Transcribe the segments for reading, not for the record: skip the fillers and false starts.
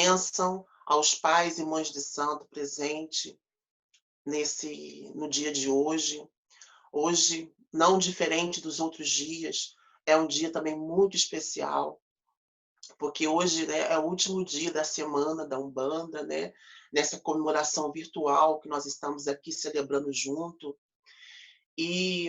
bênção aos pais e mães de santo presente no dia de hoje. Hoje, não diferente dos outros dias, é um dia também muito especial, porque hoje, né, é o último dia da semana da Umbanda, né, nessa comemoração virtual que nós estamos aqui celebrando junto. E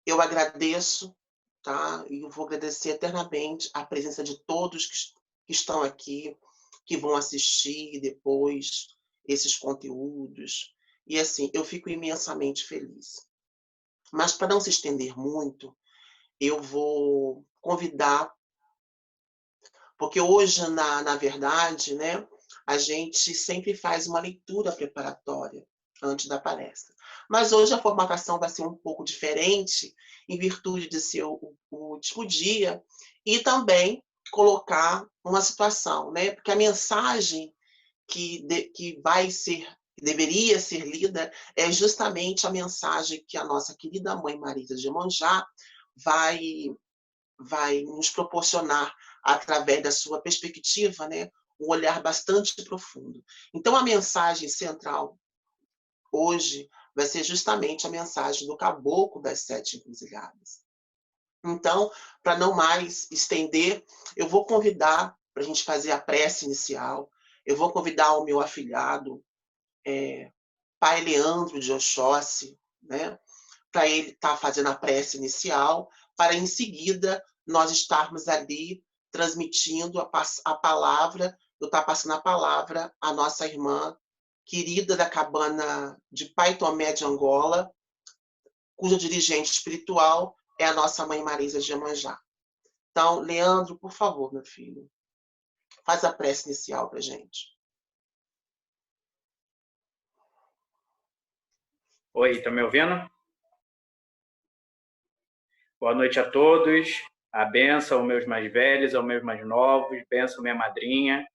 eu agradeço, tá? E eu vou agradecer eternamente a presença de todos que estão aqui, que vão assistir depois esses conteúdos. E assim, eu fico imensamente feliz. Mas para não se estender muito, eu vou convidar, porque hoje, na verdade, né, a gente sempre faz uma leitura preparatória antes da palestra. Mas hoje a formatação vai ser um pouco diferente, em virtude de ser o último dia, e também colocar uma situação, né? Porque a mensagem que vai ser, deveria ser lida, é justamente a mensagem que a nossa querida mãe Marisa de Iemanjá vai nos proporcionar, através da sua perspectiva, né, um olhar bastante profundo. Então, a mensagem central hoje vai ser justamente a mensagem do Caboclo das Sete Encruzilhadas. Então, para não mais estender, eu vou convidar para a gente fazer a prece inicial, eu vou convidar o meu afilhado, Pai Leandro de Oxóssi, né, para ele estar fazendo a prece inicial, para em seguida nós estarmos ali transmitindo a palavra, eu estar passando a palavra à nossa irmã querida da cabana de Pai Tomé de Angola, cuja dirigente espiritual é a nossa mãe Marisa de Iemanjá. Então, Leandro, por favor, meu filho, faz a prece inicial para a gente. Oi, estão me ouvindo? Boa noite a todos. A bênção aos meus mais velhos, aos meus mais novos. Bênção minha madrinha.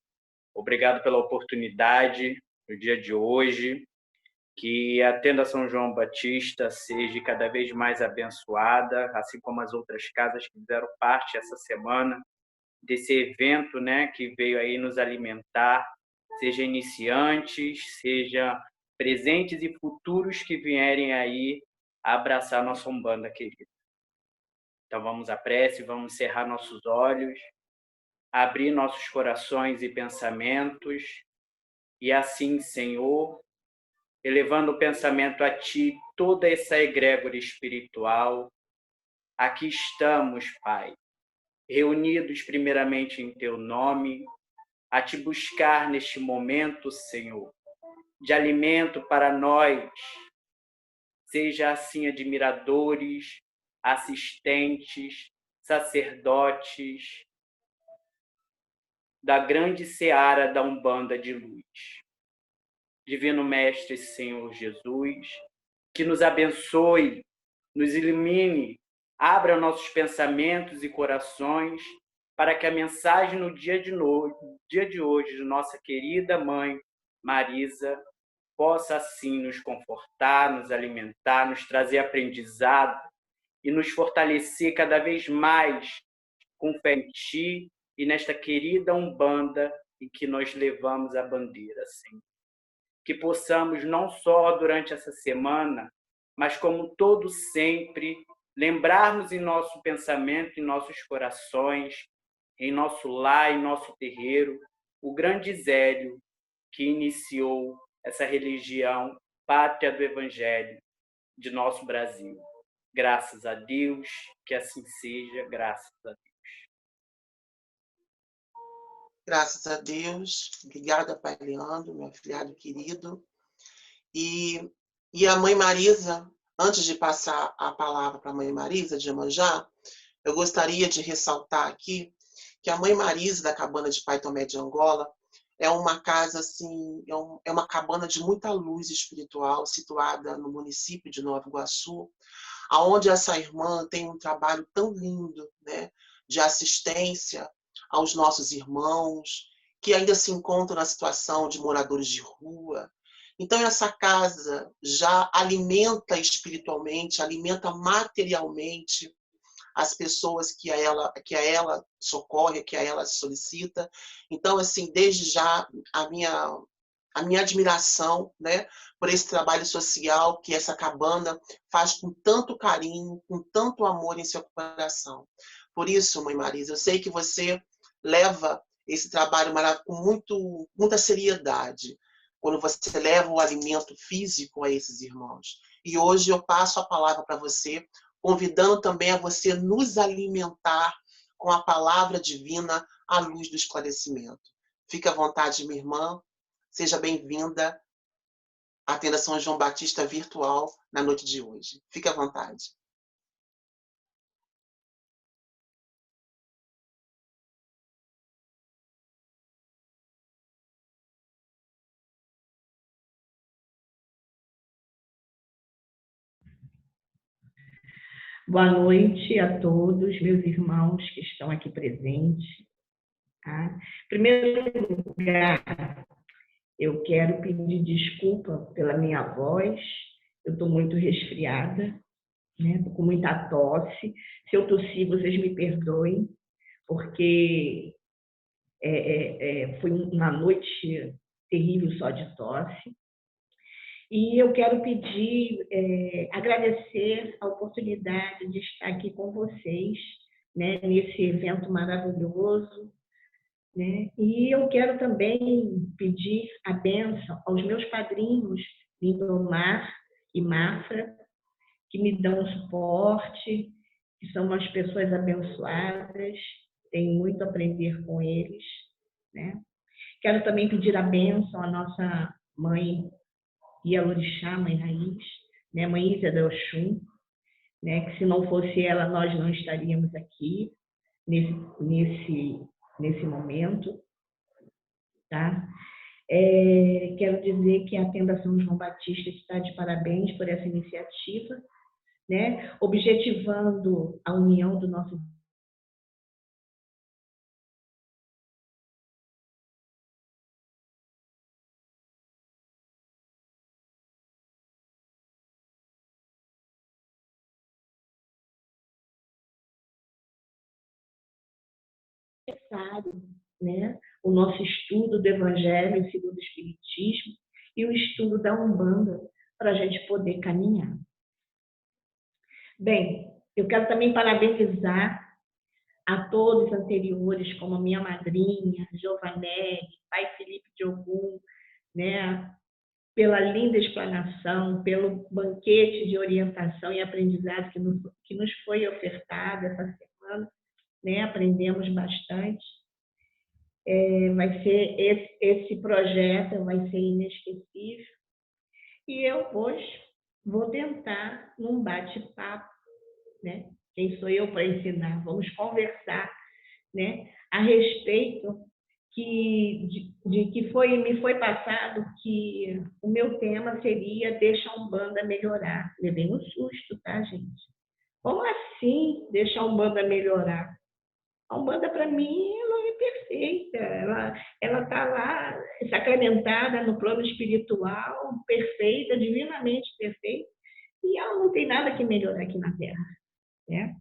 Obrigado pela oportunidade no dia de hoje. Que a tenda São João Batista seja cada vez mais abençoada, assim como as outras casas que fizeram parte essa semana desse evento, né, que veio aí nos alimentar, seja iniciantes, seja presentes e futuros que vierem aí abraçar nossa Umbanda querida. Então vamos à prece, vamos cerrar nossos olhos, abrir nossos corações e pensamentos, e assim, Senhor, elevando o pensamento a Ti, toda essa egrégora espiritual, aqui estamos, Pai, reunidos primeiramente em Teu nome, a Te buscar neste momento, Senhor, de alimento para nós, seja assim admiradores, assistentes, sacerdotes da grande seara da Umbanda de luz. Divino Mestre Senhor Jesus, que nos abençoe, nos ilumine, abra nossos pensamentos e corações para que a mensagem no dia de hoje de nossa querida mãe Marisa possa assim nos confortar, nos alimentar, nos trazer aprendizado e nos fortalecer cada vez mais com fé em Ti e nesta querida Umbanda em que nós levamos a bandeira, Senhor. Que possamos não só durante essa semana, mas como todo sempre, lembrarmos em nosso pensamento, em nossos corações, em nosso lar, em nosso terreiro, o grande Zélio que iniciou essa religião pátria do Evangelho de nosso Brasil. Graças a Deus, que assim seja, graças a Deus. Graças a Deus. Obrigada, Pai Leandro, meu afilhado querido. E a mãe Marisa, antes de passar a palavra para a mãe Marisa de Iemanjá, eu gostaria de ressaltar aqui que a mãe Marisa da cabana de Pai Tomé de Angola é uma casa assim, é uma cabana de muita luz espiritual, situada no município de Nova Iguaçu, aonde essa irmã tem um trabalho tão lindo, né, de assistência aos nossos irmãos que ainda se encontram na situação de moradores de rua. Então, essa casa já alimenta espiritualmente, alimenta materialmente as pessoas que a ela socorre, que a ela solicita. Então, assim, desde já, a minha admiração, né, por esse trabalho social que essa cabana faz com tanto carinho, com tanto amor em seu coração. Por isso, mãe Marisa, eu sei que você leva esse trabalho com muita seriedade, quando você leva o alimento físico a esses irmãos. E hoje eu passo a palavra para você, convidando também a você nos alimentar com a palavra divina à luz do esclarecimento. Fique à vontade, minha irmã. Seja bem-vinda à Tenda São João Batista virtual na noite de hoje. Fique à vontade. Boa noite a todos, meus irmãos que estão aqui presentes. Tá? Em primeiro lugar, eu quero pedir desculpa pela minha voz. Eu estou muito resfriada, né? Estou com muita tosse. Se eu tossir, vocês me perdoem, porque foi uma noite terrível só de tosse. E eu quero pedir, agradecer a oportunidade de estar aqui com vocês, né, nesse evento maravilhoso, né? E eu quero também pedir a bênção aos meus padrinhos, Lindomar e Mafra, que me dão suporte, que são umas pessoas abençoadas, tenho muito a aprender com eles, né? Quero também pedir a bênção à nossa mãe Ialorixá, Mãe Raiz, né? Mãe Isa da Oxum, né? Que se não fosse ela, nós não estaríamos aqui nesse momento. Tá? Quero dizer que a Tenda São João Batista está de parabéns por essa iniciativa, né? Objetivando a união do nosso necessário, né? O nosso estudo do Evangelho segundo o Espiritismo e o estudo da Umbanda para a gente poder caminhar. Bem, eu quero também parabenizar a todos anteriores, como a minha madrinha, Giovanelli, pai Felipe de Ogum, né? Pela linda explanação, pelo banquete de orientação e aprendizado que nos foi ofertado essa semana, né? Aprendemos bastante. Vai ser esse projeto vai ser inesquecível. E eu hoje vou tentar num bate-papo, né? Quem sou eu para ensinar? Vamos conversar, né? A respeito que me foi passado que o meu tema seria deixa a Umbanda melhorar. Levei um susto, tá, gente? Como assim deixar a Umbanda melhorar? A Umbanda, para mim, ela é perfeita. Ela está lá, sacramentada no plano espiritual, perfeita, divinamente perfeita, e ela não tem nada que melhorar aqui na Terra, né?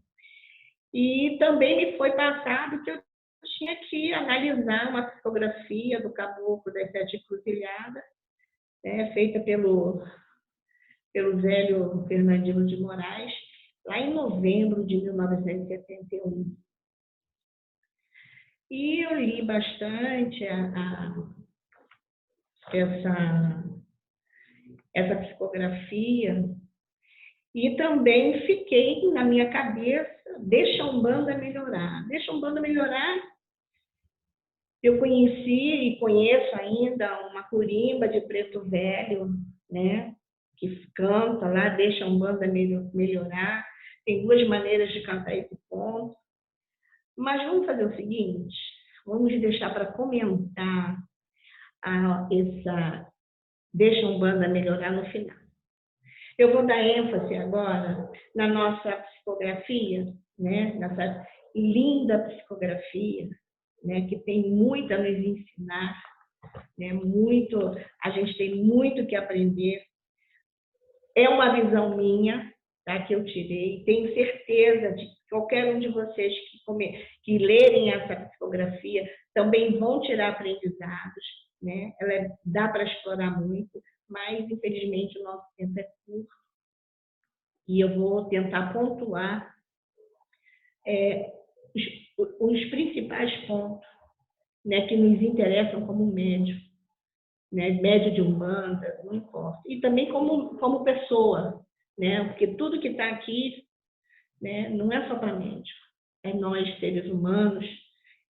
E também me foi passado que eu tinha que analisar uma psicografia do Caboclo das Sete Encruzilhadas, né, feita pelo velho Fernandino de Moraes, lá em novembro de 1971. E eu li bastante essa psicografia e também fiquei na minha cabeça, deixa a Umbanda melhorar. Deixa a Umbanda melhorar. Eu conheci e conheço ainda uma curimba de Preto Velho, né, que canta lá, deixa a Umbanda melhorar. Tem duas maneiras de cantar esse ponto. Mas vamos fazer o seguinte, vamos deixar para comentar essa deixa a Umbanda melhorar no final. Eu vou dar ênfase agora na nossa psicografia, né? Nessa linda psicografia, né? Que tem muito a nos ensinar, né? A gente tem muito que aprender. É uma visão minha, tá? Que eu tirei. Tenho certeza qualquer um de vocês que lerem essa psicografia também vão tirar aprendizados, né? Dá para explorar muito, mas infelizmente o nosso tempo é curto e eu vou tentar pontuar os principais pontos, né, que nos interessam como médium, né, médium de Umbanda, não importa, e também como pessoa, né, porque tudo que está aqui, né, não é só para médium, é nós, seres humanos,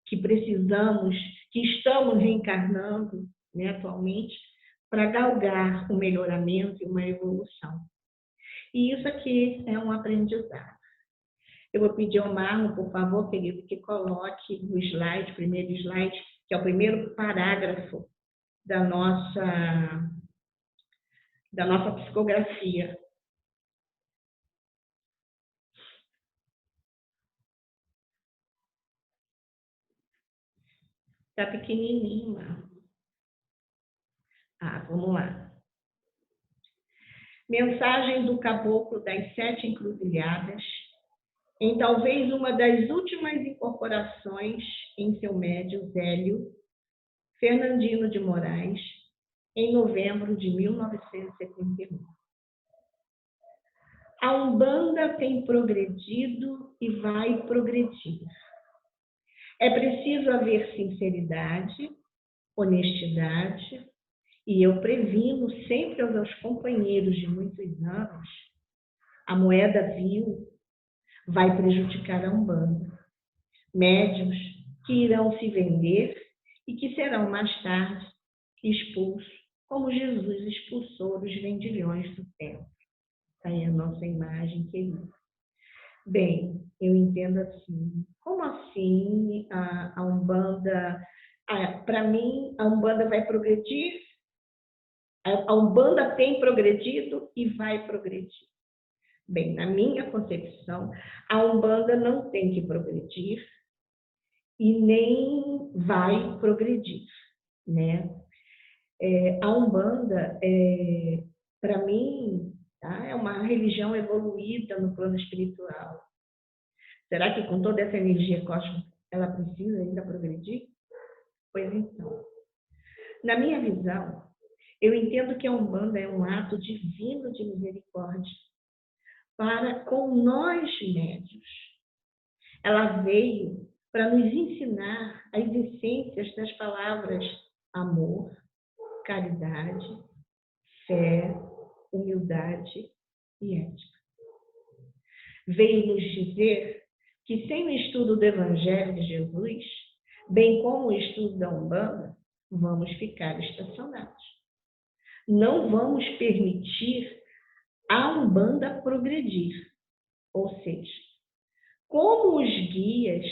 que precisamos, que estamos reencarnando, né, atualmente, para galgar o melhoramento e uma evolução. E isso aqui é um aprendizado. Eu vou pedir ao Marlon, por favor, querido, que coloque o slide, primeiro slide, que é o primeiro parágrafo da nossa psicografia. Está pequenininho, Marlon. Vamos lá. Mensagem do Caboclo das 7 Encruzilhadas, em talvez uma das últimas incorporações em seu médium Zélio Fernandino de Moraes, em novembro de 1971. A Umbanda tem progredido e vai progredir. É preciso haver sinceridade, honestidade, e eu previno sempre aos meus companheiros de muitos anos, a moeda vil vai prejudicar a Umbanda. Médiuns que irão se vender e que serão mais tarde expulsos, como Jesus expulsou os vendilhões do templo. Está aí a nossa imagem querida. Bem, eu entendo assim. Como assim a Umbanda... Para mim, a Umbanda vai progredir? A Umbanda tem progredido e vai progredir. Bem, na minha concepção, a Umbanda não tem que progredir e nem vai progredir, né? A Umbanda, para mim, tá, é uma religião evoluída no plano espiritual. Será que com toda essa energia cósmica ela precisa ainda progredir? Pois então, na minha visão, eu entendo que a Umbanda é um ato divino de misericórdia para com nós médios. Ela veio para nos ensinar as essências das palavras amor, caridade, fé, humildade e ética. Veio nos dizer que sem o estudo do Evangelho de Jesus, bem como o estudo da Umbanda, vamos ficar estacionados. Não vamos permitir a Umbanda progredir. Ou seja, como os guias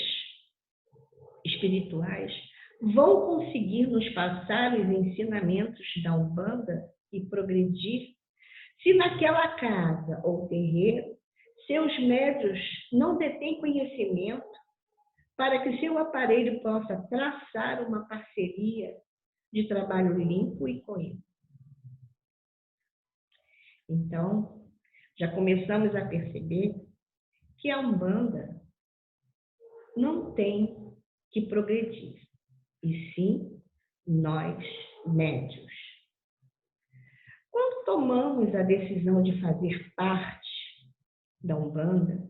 espirituais vão conseguir nos passar os ensinamentos da Umbanda e progredir se naquela casa ou terreiro seus médios não detêm conhecimento para que seu aparelho possa traçar uma parceria de trabalho limpo e coeso? Então, já começamos a perceber que a Umbanda não tem que progredir, e sim nós, médios. Quando tomamos a decisão de fazer parte da Umbanda,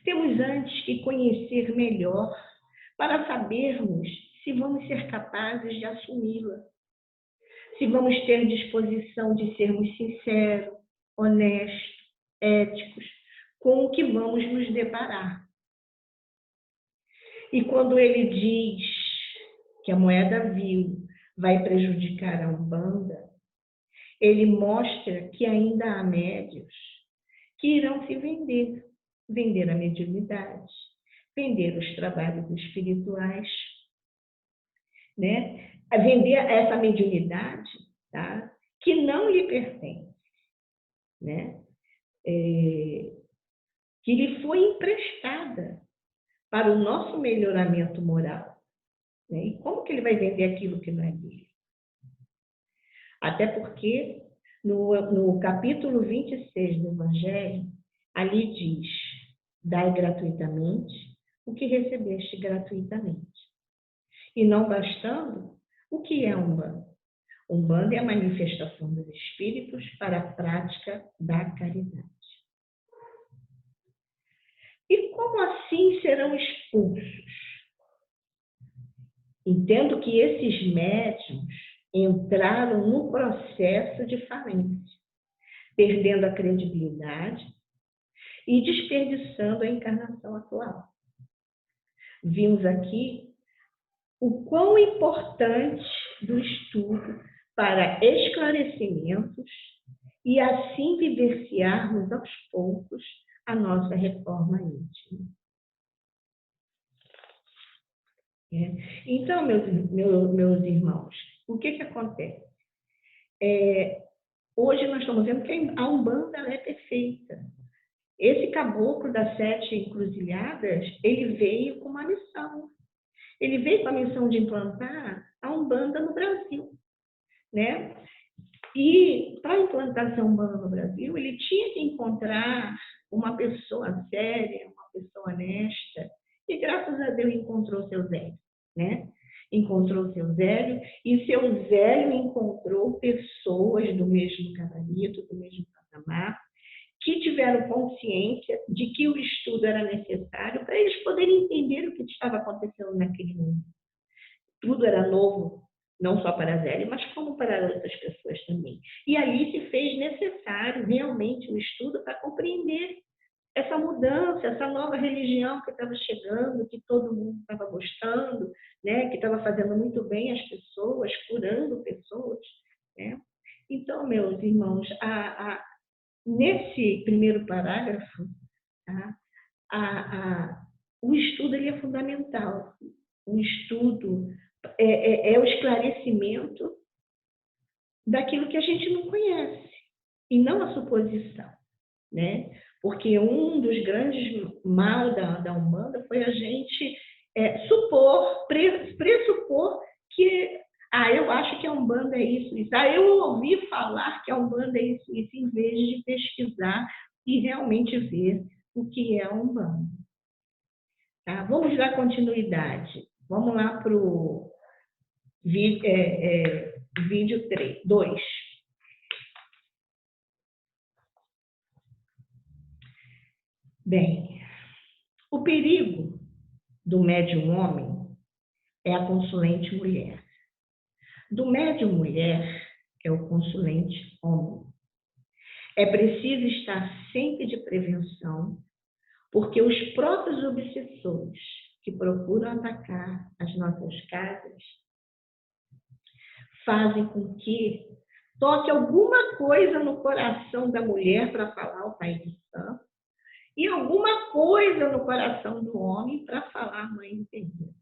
temos antes que conhecer melhor para sabermos se vamos ser capazes de assumi-la, se vamos ter disposição de sermos sinceros, honestos, éticos, com o que vamos nos deparar. E quando ele diz que a moeda vil vai prejudicar a Umbanda, ele mostra que ainda há médios que irão se vender a mediunidade, vender os trabalhos espirituais, né? A vender essa mediunidade, tá? Que não lhe pertence, né? Que lhe foi emprestada para o nosso melhoramento moral, né? E como que ele vai vender aquilo que não é dele? Até porque no capítulo 26 do Evangelho, ali diz Dai gratuitamente o que recebeste gratuitamente. E não bastando, o que é Umbanda? Umbanda é a manifestação dos espíritos para a prática da caridade. E como assim serão expulsos? Entendo que esses médiuns entraram no processo de falência, perdendo a credibilidade e desperdiçando a encarnação atual. Vimos aqui o quão importante do estudo para esclarecimentos e assim vivenciarmos aos poucos a nossa reforma íntima. Então, meus irmãos, o que acontece? Hoje nós estamos vendo que a Umbanda ela é perfeita. Esse caboclo das 7 encruzilhadas, ele veio com uma missão. Ele veio com a missão de implantar a Umbanda no Brasil, né? E para a implantação Umbanda no Brasil, ele tinha que encontrar uma pessoa séria, uma pessoa honesta, e graças a Deus encontrou seu Zélio, né? Encontrou seu Zélio, e seu Zélio encontrou pessoas do mesmo gabarito, do mesmo patamar, que tiveram consciência de que o estudo era necessário para eles poderem entender o que estava acontecendo naquele mundo. Tudo era novo, não só para Zélio, mas como para outras pessoas também. E ali se fez necessário realmente o estudo para compreender essa mudança, essa nova religião que estava chegando, que todo mundo estava gostando, né? Que estava fazendo muito bem às pessoas, curando pessoas, né? Então, meus irmãos, nesse primeiro parágrafo, tá? O estudo ele é fundamental. O estudo é o esclarecimento daquilo que a gente não conhece, e não a suposição, né? Porque um dos grandes mal da Umbanda foi a gente pressupor que eu acho que a Umbanda é isso. Eu ouvi falar que a Umbanda é isso, em vez de pesquisar e realmente ver o que é a Umbanda. Tá? Vamos dar continuidade. Vamos lá para o vídeo 2. Bem, o perigo do médium homem é a consulente mulher. Do médium mulher é o consulente homem. É preciso estar sempre de prevenção, porque os próprios obsessores que procuram atacar as nossas casas fazem com que toque alguma coisa no coração da mulher para falar o Pai de Santo e alguma coisa no coração do homem para falar a Mãe Terreira.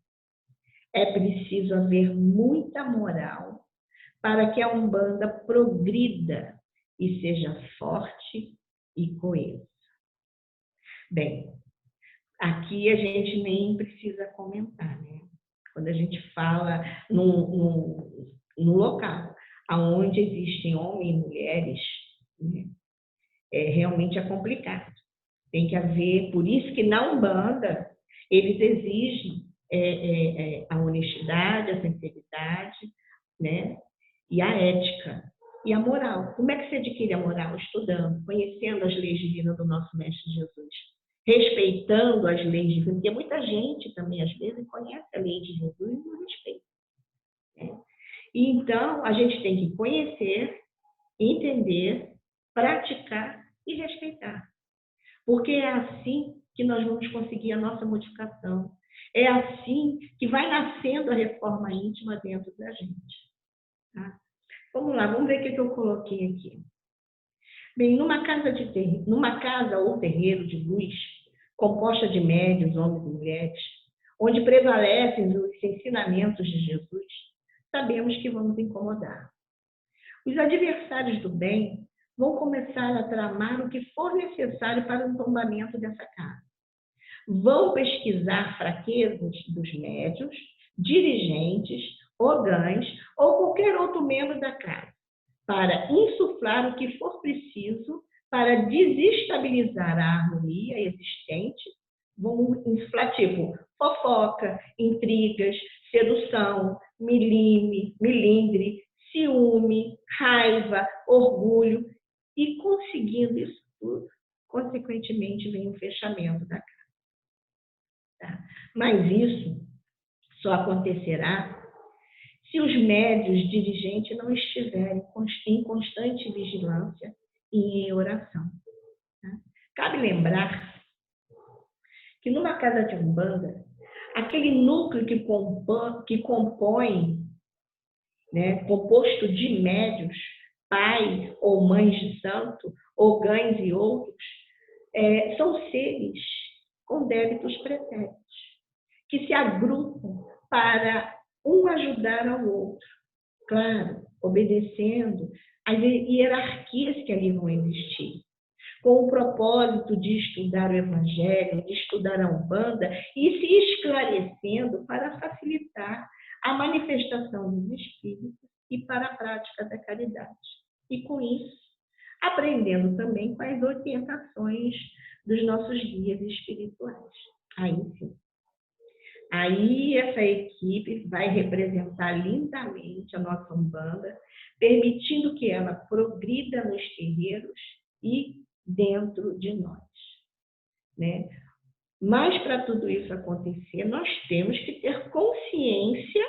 É preciso haver muita moral para que a Umbanda progrida e seja forte e coesa. Bem, aqui a gente nem precisa comentar, né? Quando a gente fala no local onde existem homens e mulheres, né? Realmente é complicado. Tem que haver, por isso que na Umbanda eles exigem a honestidade, a sinceridade, né? E a ética e a moral. Como é que se adquire a moral? Estudando, conhecendo as leis divinas do nosso Mestre Jesus, respeitando as leis divinas, porque muita gente também, às vezes, conhece a lei de Jesus e não respeita. Né? E, então, a gente tem que conhecer, entender, praticar e respeitar. Porque é assim que nós vamos conseguir a nossa modificação. É assim que vai nascendo a reforma íntima dentro da gente. Tá? Vamos lá, vamos ver o que eu coloquei aqui. Bem, numa casa ou terreiro de luz, composta de médiuns, homens e mulheres, onde prevalecem os ensinamentos de Jesus, sabemos que vamos incomodar. Os adversários do bem vão começar a tramar o que for necessário para o tombamento dessa casa. Vão pesquisar fraquezas dos médiuns, dirigentes, ogãs ou qualquer outro membro da casa, para insuflar o que for preciso para desestabilizar a harmonia existente vamos inflar, tipo, fofoca, intrigas, sedução, milindre, ciúme, raiva, orgulho. E conseguindo isso tudo, consequentemente, vem o fechamento da casa. Tá? Mas isso só acontecerá se os médios dirigentes não estiverem em constante vigilância e em oração. Tá? Cabe lembrar que numa casa de umbanda, aquele núcleo que compõe, né, composto de médios, pai ou mães de santo, ou gães e outros, são seres com débitos pretéritos, que se agrupam para um ajudar ao outro. Claro, obedecendo às hierarquias que ali vão existir, com o propósito de estudar o Evangelho, de estudar a Umbanda e se esclarecendo para facilitar a manifestação dos espíritos e para a prática da caridade. E com isso, aprendendo também com as orientações dos nossos guias espirituais. Aí sim. Aí essa equipe vai representar lindamente a nossa Umbanda, permitindo que ela progrida nos terreiros e dentro de nós, né? Mas para tudo isso acontecer, nós temos que ter consciência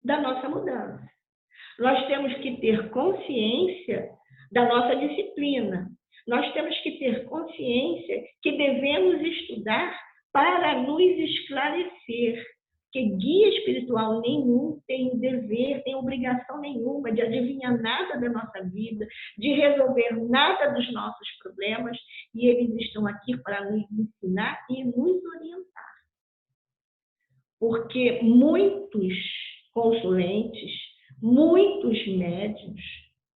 da nossa mudança. Nós temos que ter consciência da nossa disciplina. Nós temos que ter consciência que devemos estudar para nos esclarecer, que guia espiritual nenhum tem dever, tem obrigação nenhuma de adivinhar nada da nossa vida, de resolver nada dos nossos problemas, e eles estão aqui para nos ensinar e nos orientar. Porque muitos consulentes, muitos médiuns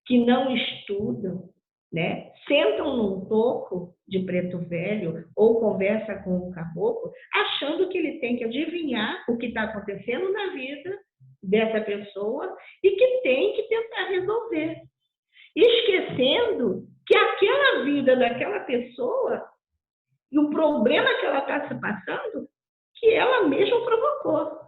que não estudam, né, sentam num toco de preto velho ou conversa com o caboclo, achando que ele tem que adivinhar o que está acontecendo na vida dessa pessoa e que tem que tentar resolver. Esquecendo que aquela vida daquela pessoa e o problema que ela está se passando, que ela mesma provocou.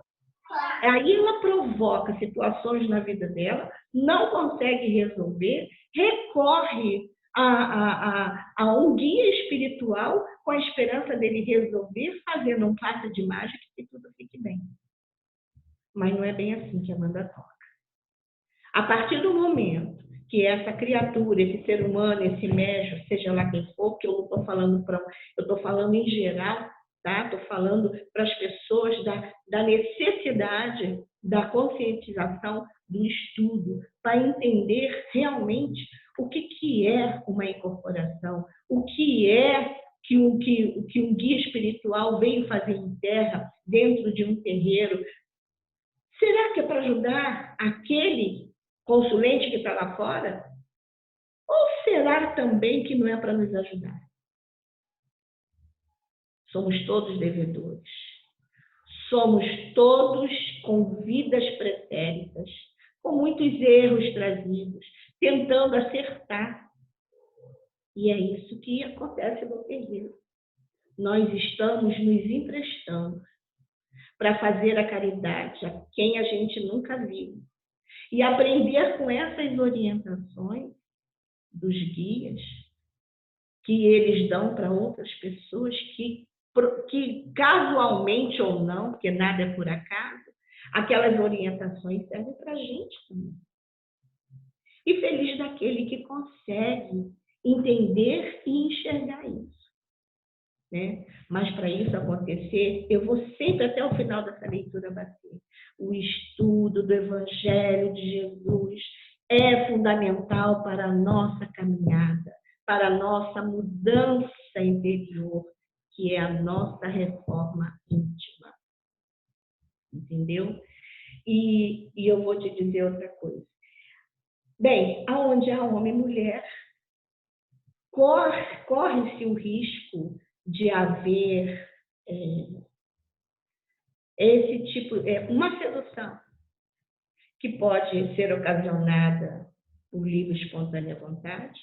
Aí ela provoca situações na vida dela, não consegue resolver, recorre a um guia espiritual com a esperança dele resolver, fazendo um passe de mágica e tudo fique bem. Mas não é bem assim que a Amanda toca. A partir do momento que essa criatura, esse ser humano, esse médium, seja lá quem for, porque eu não estou falando eu estou falando em geral, tá? Estou falando para as pessoas da necessidade da conscientização, do estudo, para entender realmente o que é uma incorporação, o que é que um guia espiritual veio fazer em terra, dentro de um terreiro. Será que é para ajudar aquele consulente que está lá fora? Ou será também que não é para nos ajudar? Somos todos devedores. Somos todos com vidas pretéritas, com muitos erros trazidos, tentando acertar. E é isso que acontece no terreiro. Nós estamos nos emprestando para fazer a caridade a quem a gente nunca viu. E aprender com essas orientações dos guias que eles dão para outras pessoas que casualmente ou não, porque nada é por acaso, aquelas orientações servem para a gente também. E feliz daquele que consegue entender e enxergar isso, né? Mas para isso acontecer, eu vou sempre até o final dessa leitura bater. O estudo do Evangelho de Jesus é fundamental para a nossa caminhada, para a nossa mudança interior, que é a nossa reforma íntima. Entendeu? E eu vou te dizer outra coisa. Bem, aonde há homem e mulher, corre-se o risco de haver esse tipo, uma sedução que pode ser ocasionada por livre e espontânea vontade,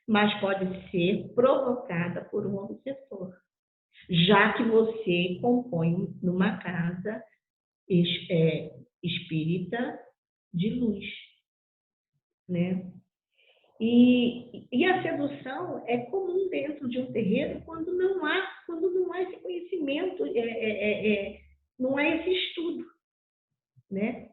mas pode ser provocada por um obsessor. já que você compõe numa casa espírita de luz, né? E a sedução é comum dentro de um terreiro quando não há esse conhecimento, não há esse estudo, né?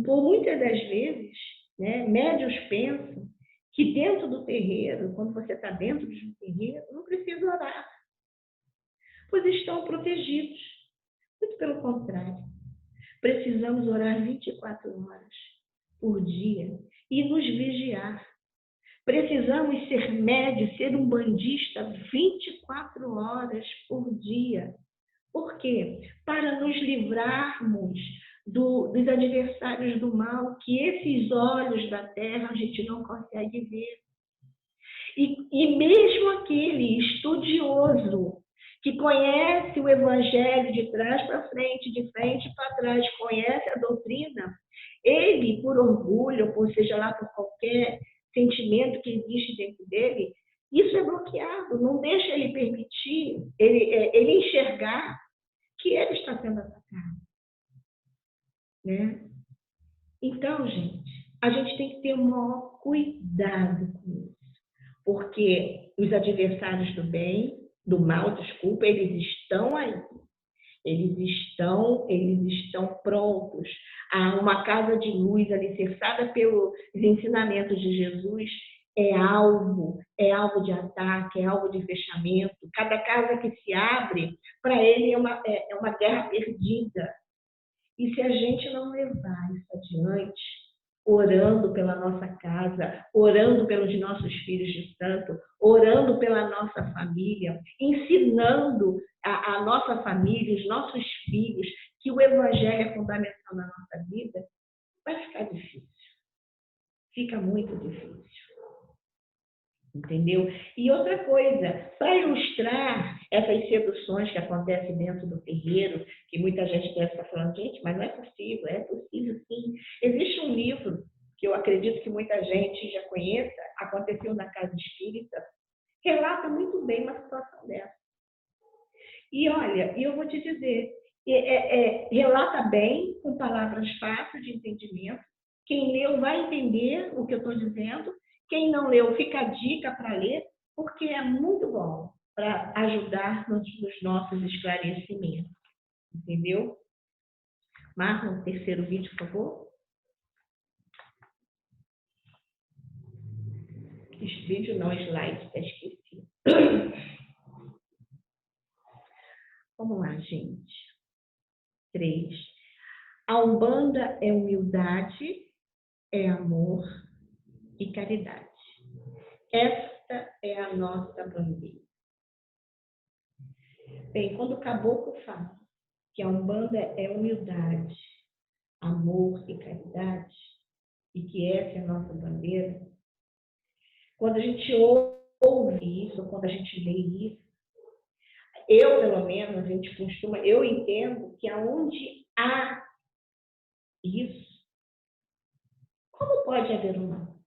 Por muitas das vezes, né, médiuns pensam que dentro do terreiro, quando você está dentro de um terreiro, não precisa orar, pois estão protegidos. Muito pelo contrário, precisamos orar 24 horas por dia e nos vigiar. Precisamos ser médios, ser um bandista 24 horas por dia. Por quê? Para nos livrarmos dos adversários do mal, que esses olhos da terra a gente não consegue ver. E mesmo aquele estudioso que conhece o evangelho de trás para frente, de frente para trás, conhece a doutrina, ele, por orgulho, ou seja lá por qualquer sentimento que existe dentro dele, isso é bloqueado, não deixa ele permitir, ele enxergar que ele está sendo atacado, né? Então, gente, a gente tem que ter o maior cuidado com isso, porque os adversários do bem, do mal, desculpa, eles estão aí, eles estão prontos. Uma casa de luz alicerçada pelos ensinamentos de Jesus é alvo de ataque, é alvo de fechamento. Cada casa que se abre, para ele é uma guerra perdida. E se a gente não levar isso adiante, orando pela nossa casa, orando pelos nossos filhos de santo, orando pela nossa família, ensinando a nossa família, os nossos filhos, que o evangelho é fundamental na nossa vida, vai ficar difícil. Fica muito difícil. Entendeu? E outra coisa, para ilustrar essas seduções que acontecem dentro do terreiro, que muita gente deve estar falando, gente, mas não é possível sim. Existe um livro que eu acredito que muita gente já conheça, Aconteceu na Casa Espírita, relata muito bem uma situação dessa. E olha, eu vou te dizer, relata bem, com palavras fáceis de entendimento. Quem leu vai entender o que eu estou dizendo. Quem não leu, fica a dica para ler, porque é muito bom para ajudar nos nossos esclarecimentos. Entendeu? Marca o terceiro vídeo, por favor. Vídeo não, slide, está esquecido. Vamos lá, gente. 3. A Umbanda é humildade, é amor e caridade. Esta é a nossa bandeira. Bem, quando o caboclo fala que a Umbanda é humildade, amor e caridade, e que essa é a nossa bandeira, quando a gente ouve isso, quando a gente lê isso, eu, pelo menos, eu entendo que aonde há isso, como pode haver um mal?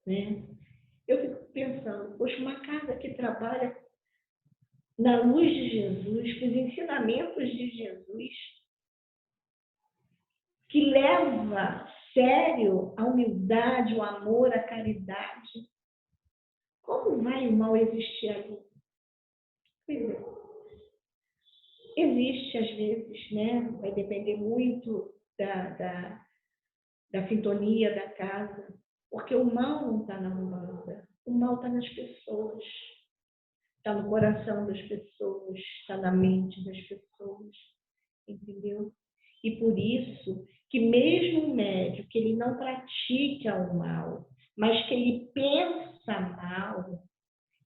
Né? Eu fico pensando, poxa, uma casa que trabalha na luz de Jesus, com os ensinamentos de Jesus, que leva a sério a humildade, o amor, a caridade, como vai o mal existir ali? Pois é. Existe, às vezes, né? Vai depender muito da sintonia da casa, porque o mal não está na Umbanda, o mal está nas pessoas, está no coração das pessoas, está na mente das pessoas, entendeu? E por isso que mesmo o médium que ele não pratica o mal, mas que ele pensa mal,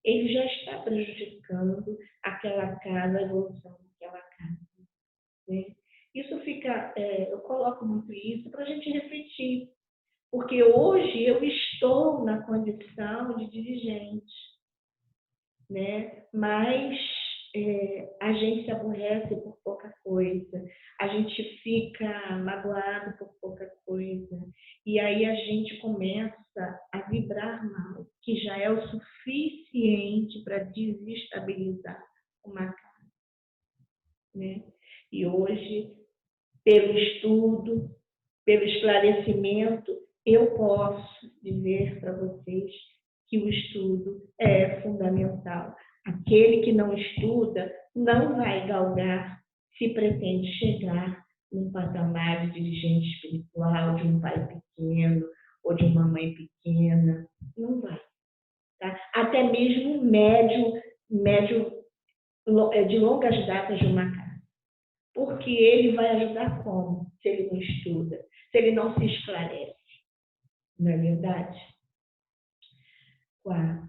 ele já está prejudicando aquela casa, a evolução daquela casa. Né? Isso fica, eu coloco muito isso para a gente refletir, porque hoje eu estou na condição de dirigente, né? Mas a gente se aborrece por pouca coisa, a gente fica magoado por pouca coisa, e aí a gente começa a vibrar mal, que já é o suficiente pelo esclarecimento, eu posso dizer para vocês que o estudo é fundamental. Aquele que não estuda não vai galgar se pretende chegar num patamar de dirigente espiritual, de um pai pequeno ou de uma mãe pequena. Não vai. Tá? Até mesmo médio de longas datas de uma casa. Porque ele vai ajudar como? Se ele não estuda, se ele não se esclarece. Não é verdade? 4.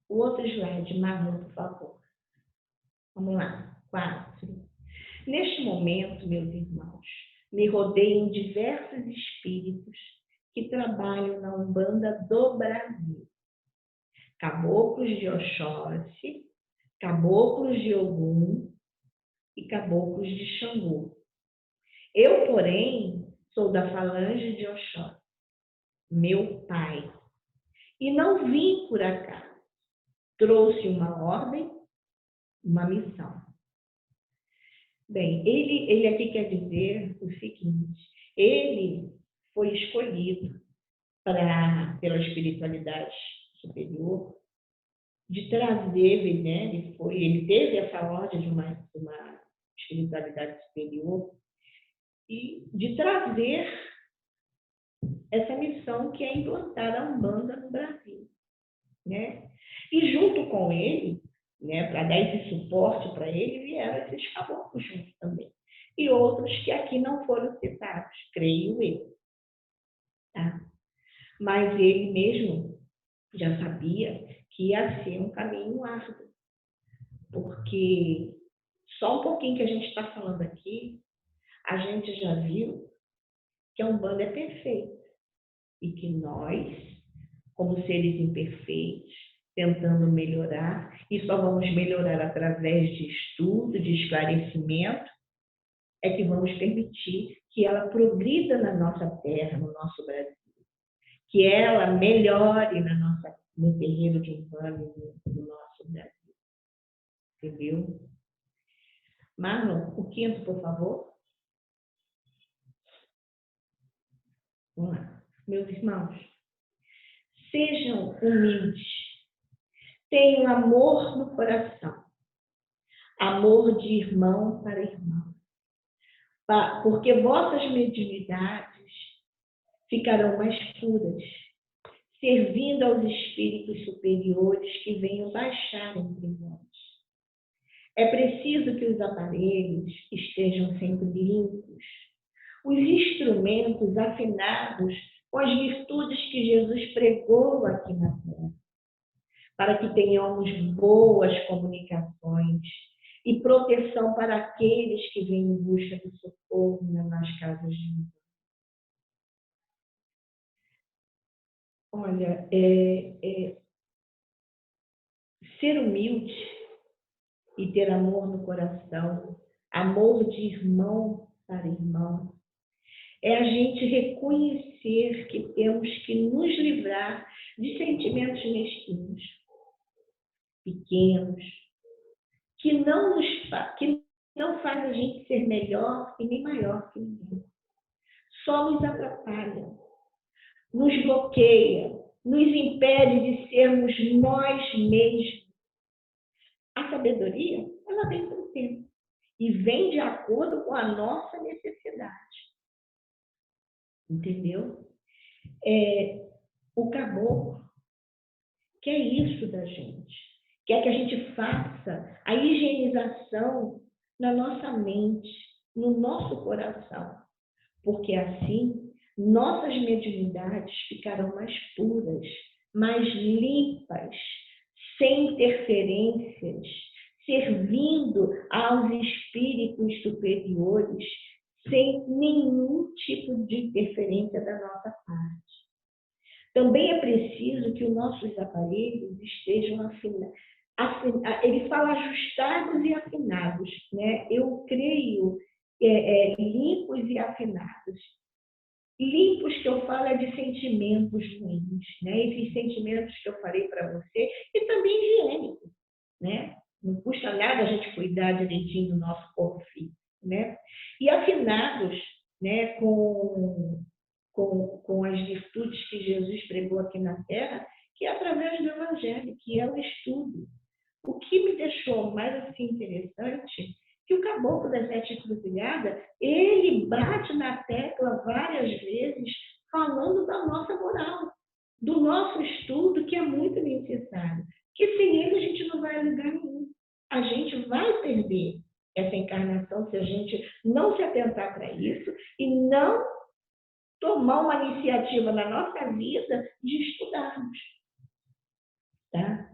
O outro slide, Marlon, por favor. Vamos lá. 4. Neste momento, meus irmãos, me rodeiam diversos espíritos que trabalham na Umbanda do Brasil. Caboclos de Oxóssi, caboclos de Ogum e caboclos de Xangô. Eu, porém, sou da falange de Oxóssi, meu pai. E não vim por acaso. Trouxe uma ordem, uma missão. Bem, ele aqui quer dizer o seguinte: ele foi escolhido pela espiritualidade superior de trazer, né? Ele teve essa ordem de uma espiritualidade superior e de trazer essa missão que é implantar a Umbanda no Brasil, né? E junto com ele, né, para dar esse suporte para ele, vieram esses caboclos juntos também. E outros que aqui não foram citados, creio eu. Tá? Mas ele mesmo já sabia que ia ser um caminho árduo. Porque só um pouquinho que a gente está falando aqui, a gente já viu que a Umbanda é perfeita. E que nós, como seres imperfeitos, tentando melhorar, e só vamos melhorar através de estudo, de esclarecimento, é que vamos permitir que ela progrida na nossa terra, no nosso Brasil. Que ela melhore no terreno de Umbanda, no nosso Brasil. Entendeu? Marlon, o 5º, por favor. Vamos lá. Meus irmãos, sejam humildes. Tenham amor no coração. Amor de irmão para irmão. Porque vossas mediunidades ficarão mais puras, servindo aos espíritos superiores que venham baixar entre nós. É preciso que os aparelhos estejam sempre limpos, os instrumentos afinados com as virtudes que Jesus pregou aqui na terra, para que tenhamos boas comunicações e proteção para aqueles que vêm em busca de socorro nas casas de Umbanda. Olha, ser humilde e ter amor no coração, amor de irmão para irmão, é a gente reconhecer que temos que nos livrar de sentimentos mesquinhos, pequenos, que não faz a gente ser melhor e nem maior que ninguém. Só nos atrapalham, nos bloqueia, nos impede de sermos nós mesmos. A sabedoria, ela vem com o tempo e vem de acordo com a nossa necessidade. Entendeu? O caboclo quer isso da gente. Quer que a gente faça a higienização na nossa mente, no nosso coração. Porque assim, nossas mediunidades ficarão mais puras, mais limpas, sem interferências, servindo aos espíritos superiores, sem nenhum tipo de interferência da nossa parte. Também é preciso que os nossos aparelhos estejam afinados. Ele fala ajustados e afinados, né? Eu creio limpos e afinados. Limpos que eu falo é de sentimentos ruins, né? Esses sentimentos que eu falei para você, e também higiênicos, né? Não custa nada a gente cuidar direitinho do nosso corpo físico. né? E afinados, né, com as virtudes que Jesus pregou aqui na Terra, que é através do Evangelho, que é o estudo. O que me deixou mais assim interessante, que o Caboclo das Sete Encruzilhadas, ele bate na tecla várias vezes, falando da nossa moral, do nosso estudo, que é muito necessário. Que sem ele a gente não vai a lugar nenhum. A gente vai perder essa encarnação se a gente não se atentar para isso e não tomar uma iniciativa na nossa vida de estudarmos. Tá?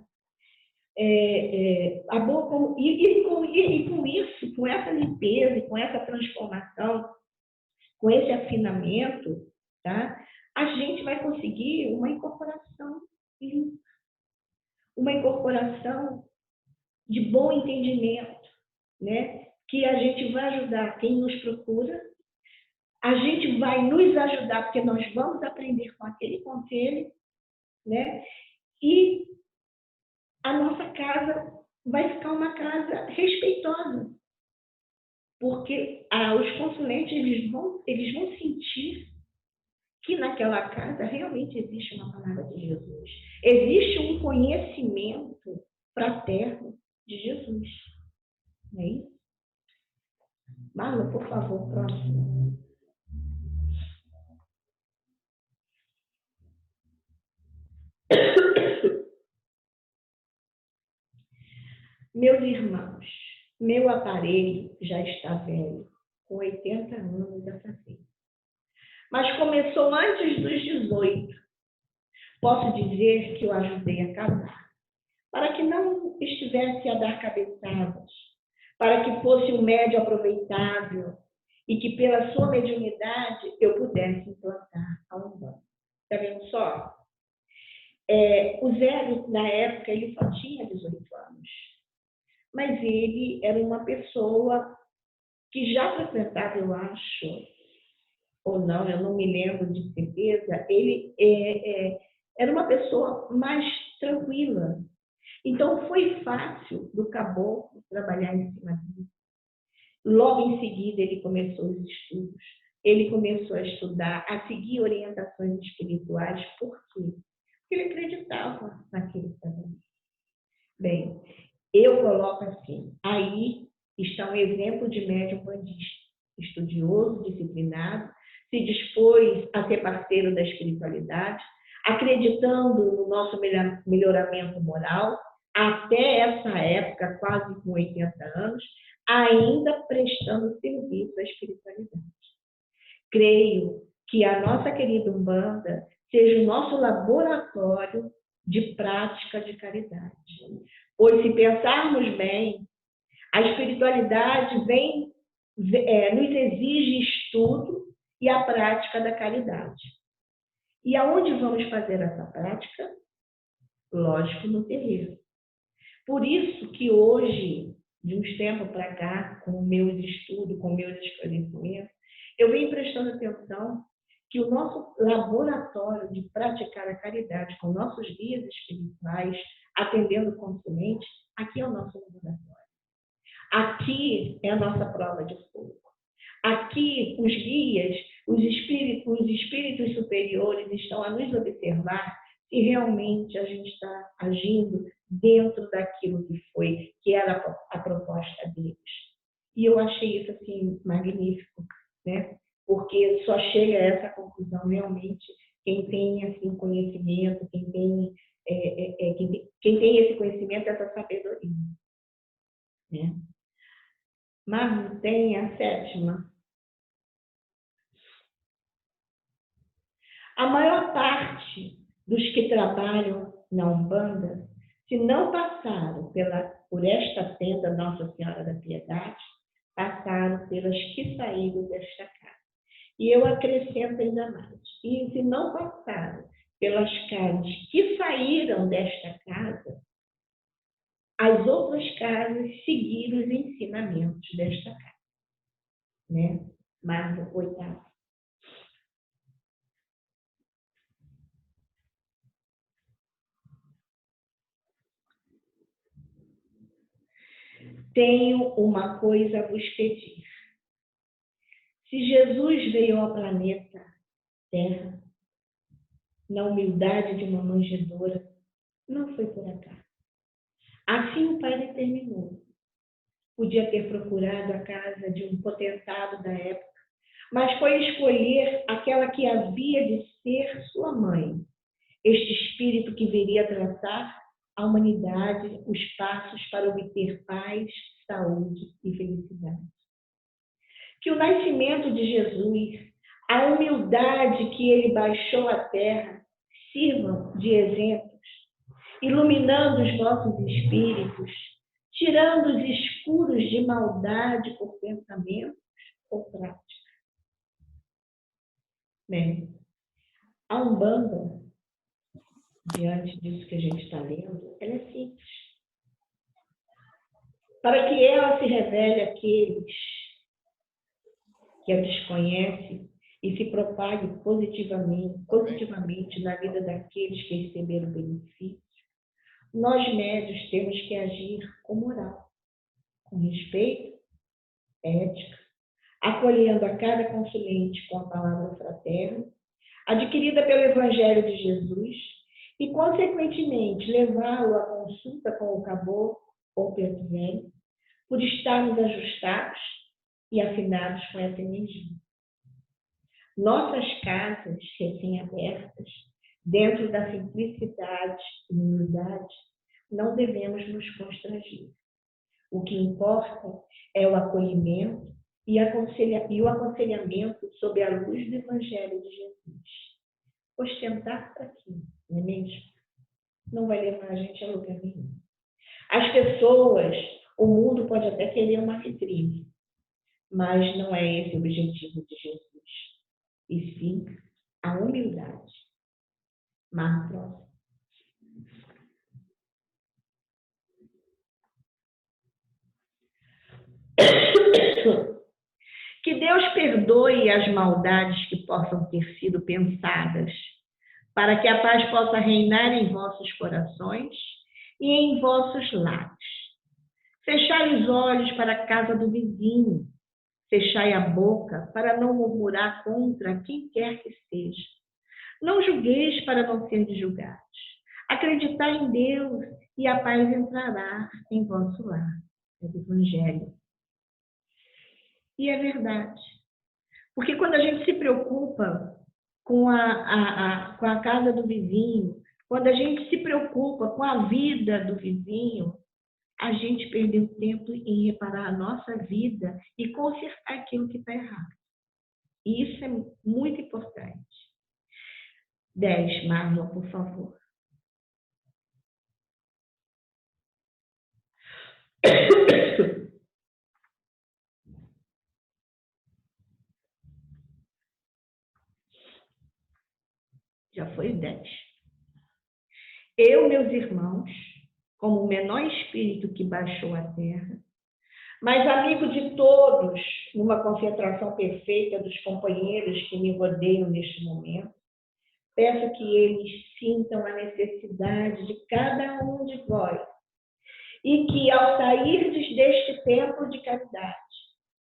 E com isso, com essa limpeza, com essa transformação, com esse afinamento, tá? A gente vai conseguir uma incorporação limpa, uma incorporação de bom entendimento, né? Que a gente vai ajudar quem nos procura, a gente vai nos ajudar porque nós vamos aprender com aquele conselho, né? E a nossa casa vai ficar uma casa respeitosa, porque os consulentes eles vão sentir que naquela casa realmente existe uma palavra de Jesus, existe um conhecimento fraterno de Jesus, não é isso? Marla, por favor, próximo. Meus irmãos, meu aparelho já está velho, com 80 anos a fazer. Mas começou antes dos 18. Posso dizer que eu ajudei a casar, para que não estivesse a dar cabeçadas, para que fosse um médio aproveitável e que pela sua mediunidade eu pudesse implantar a Umbanda. Está vendo só? O Zélio, na época, ele só tinha 18 anos. Mas ele era uma pessoa que já frequentava, eu acho, ou não, eu não me lembro de certeza, ele era uma pessoa mais tranquila. Então, foi fácil do Caboclo trabalhar em cima dele. Logo em seguida, ele começou os estudos. Ele começou a estudar, a seguir orientações espirituais. Por quê? Porque ele acreditava naquele trabalho. Bem, eu coloco assim, aí está um exemplo de médium bandista, estudioso, disciplinado, se dispôs a ser parceiro da espiritualidade, acreditando no nosso melhoramento moral, até essa época, quase com 80 anos, ainda prestando serviço à espiritualidade. Creio que a nossa querida Umbanda seja o nosso laboratório de prática de caridade. Pois, se pensarmos bem, a espiritualidade nos exige estudo e a prática da caridade. E aonde vamos fazer essa prática? Lógico, no terreiro. Por isso que hoje, de uns tempos para cá, com meus estudos, com meus esclarecimentos, eu venho prestando atenção que o nosso laboratório de praticar a caridade com nossos guias espirituais, atendendo consulentes, aqui é o nosso laboratório. Aqui é a nossa prova de fogo. Aqui os guias, os espíritos superiores estão a nos observar se realmente a gente está agindo dentro daquilo que era a proposta deles. E eu achei isso assim magnífico, né? Porque só chega a essa conclusão realmente quem tem assim conhecimento, quem tem esse conhecimento, essa sabedoria, né? Mas tem a sétima. A maior parte dos que trabalham na Umbanda, se não passaram por esta senda Nossa Senhora da Piedade, passaram pelas que saíram desta casa. E eu acrescento ainda mais. E se não passaram pelas casas que saíram desta casa, as outras casas seguiram os ensinamentos desta casa. Né? Mas o oitavo. Tenho uma coisa a vos pedir. Se Jesus veio ao planeta Terra, na humildade de uma manjedoura, não foi por acaso. Assim o Pai determinou. Podia ter procurado a casa de um potentado da época, mas foi escolher aquela que havia de ser sua mãe, este espírito que viria traçar a humanidade os passos para obter paz, saúde e felicidade. Que o nascimento de Jesus, a humildade que ele baixou à terra, sirvam de exemplos, iluminando os nossos espíritos, tirando os escuros de maldade por pensamentos ou práticas. Bem, a Umbanda, diante disso que a gente está lendo, ela é simples. Para que ela se revele àqueles que a desconhecem e se propague positivamente na vida daqueles que receberam benefício, nós médios temos que agir com moral, com respeito, ética, acolhendo a cada consulente com a palavra fraterna, adquirida pelo Evangelho de Jesus, e, consequentemente, levá-lo à consulta com o caboclo ou preto velho, por estarmos ajustados e afinados com essa energia. Nossas casas recém-abertas, dentro da simplicidade e humildade, não devemos nos constranger. O que importa é o acolhimento e o aconselhamento sob a luz do Evangelho de Jesus. Ostentar para quê? Não é mesmo? Não vai levar a gente a lugar nenhum. As pessoas, o mundo pode até querer uma vitrine, mas não é esse o objetivo de Jesus. E sim, a humildade. Mas próximo. Que Deus perdoe as maldades que possam ter sido pensadas, para que a paz possa reinar em vossos corações e em vossos lares. Fechai os olhos para a casa do vizinho, fechai a boca para não murmurar contra quem quer que seja. Não julgueis para não serdes julgados. Acreditai em Deus e a paz entrará em vosso lar. É o Evangelho. E é verdade. Porque quando a gente se preocupa com a casa do vizinho, quando a gente se preocupa com a vida do vizinho, a gente perdeu tempo em reparar a nossa vida e consertar aquilo que está errado. E isso é muito importante. 10, Marlon, por favor. Já foi 10. Eu, meus irmãos, como o menor espírito que baixou a terra, mas amigo de todos, numa concentração perfeita dos companheiros que me rodeiam neste momento, peço que eles sintam a necessidade de cada um de vós e que, ao sairdes deste templo de caridade,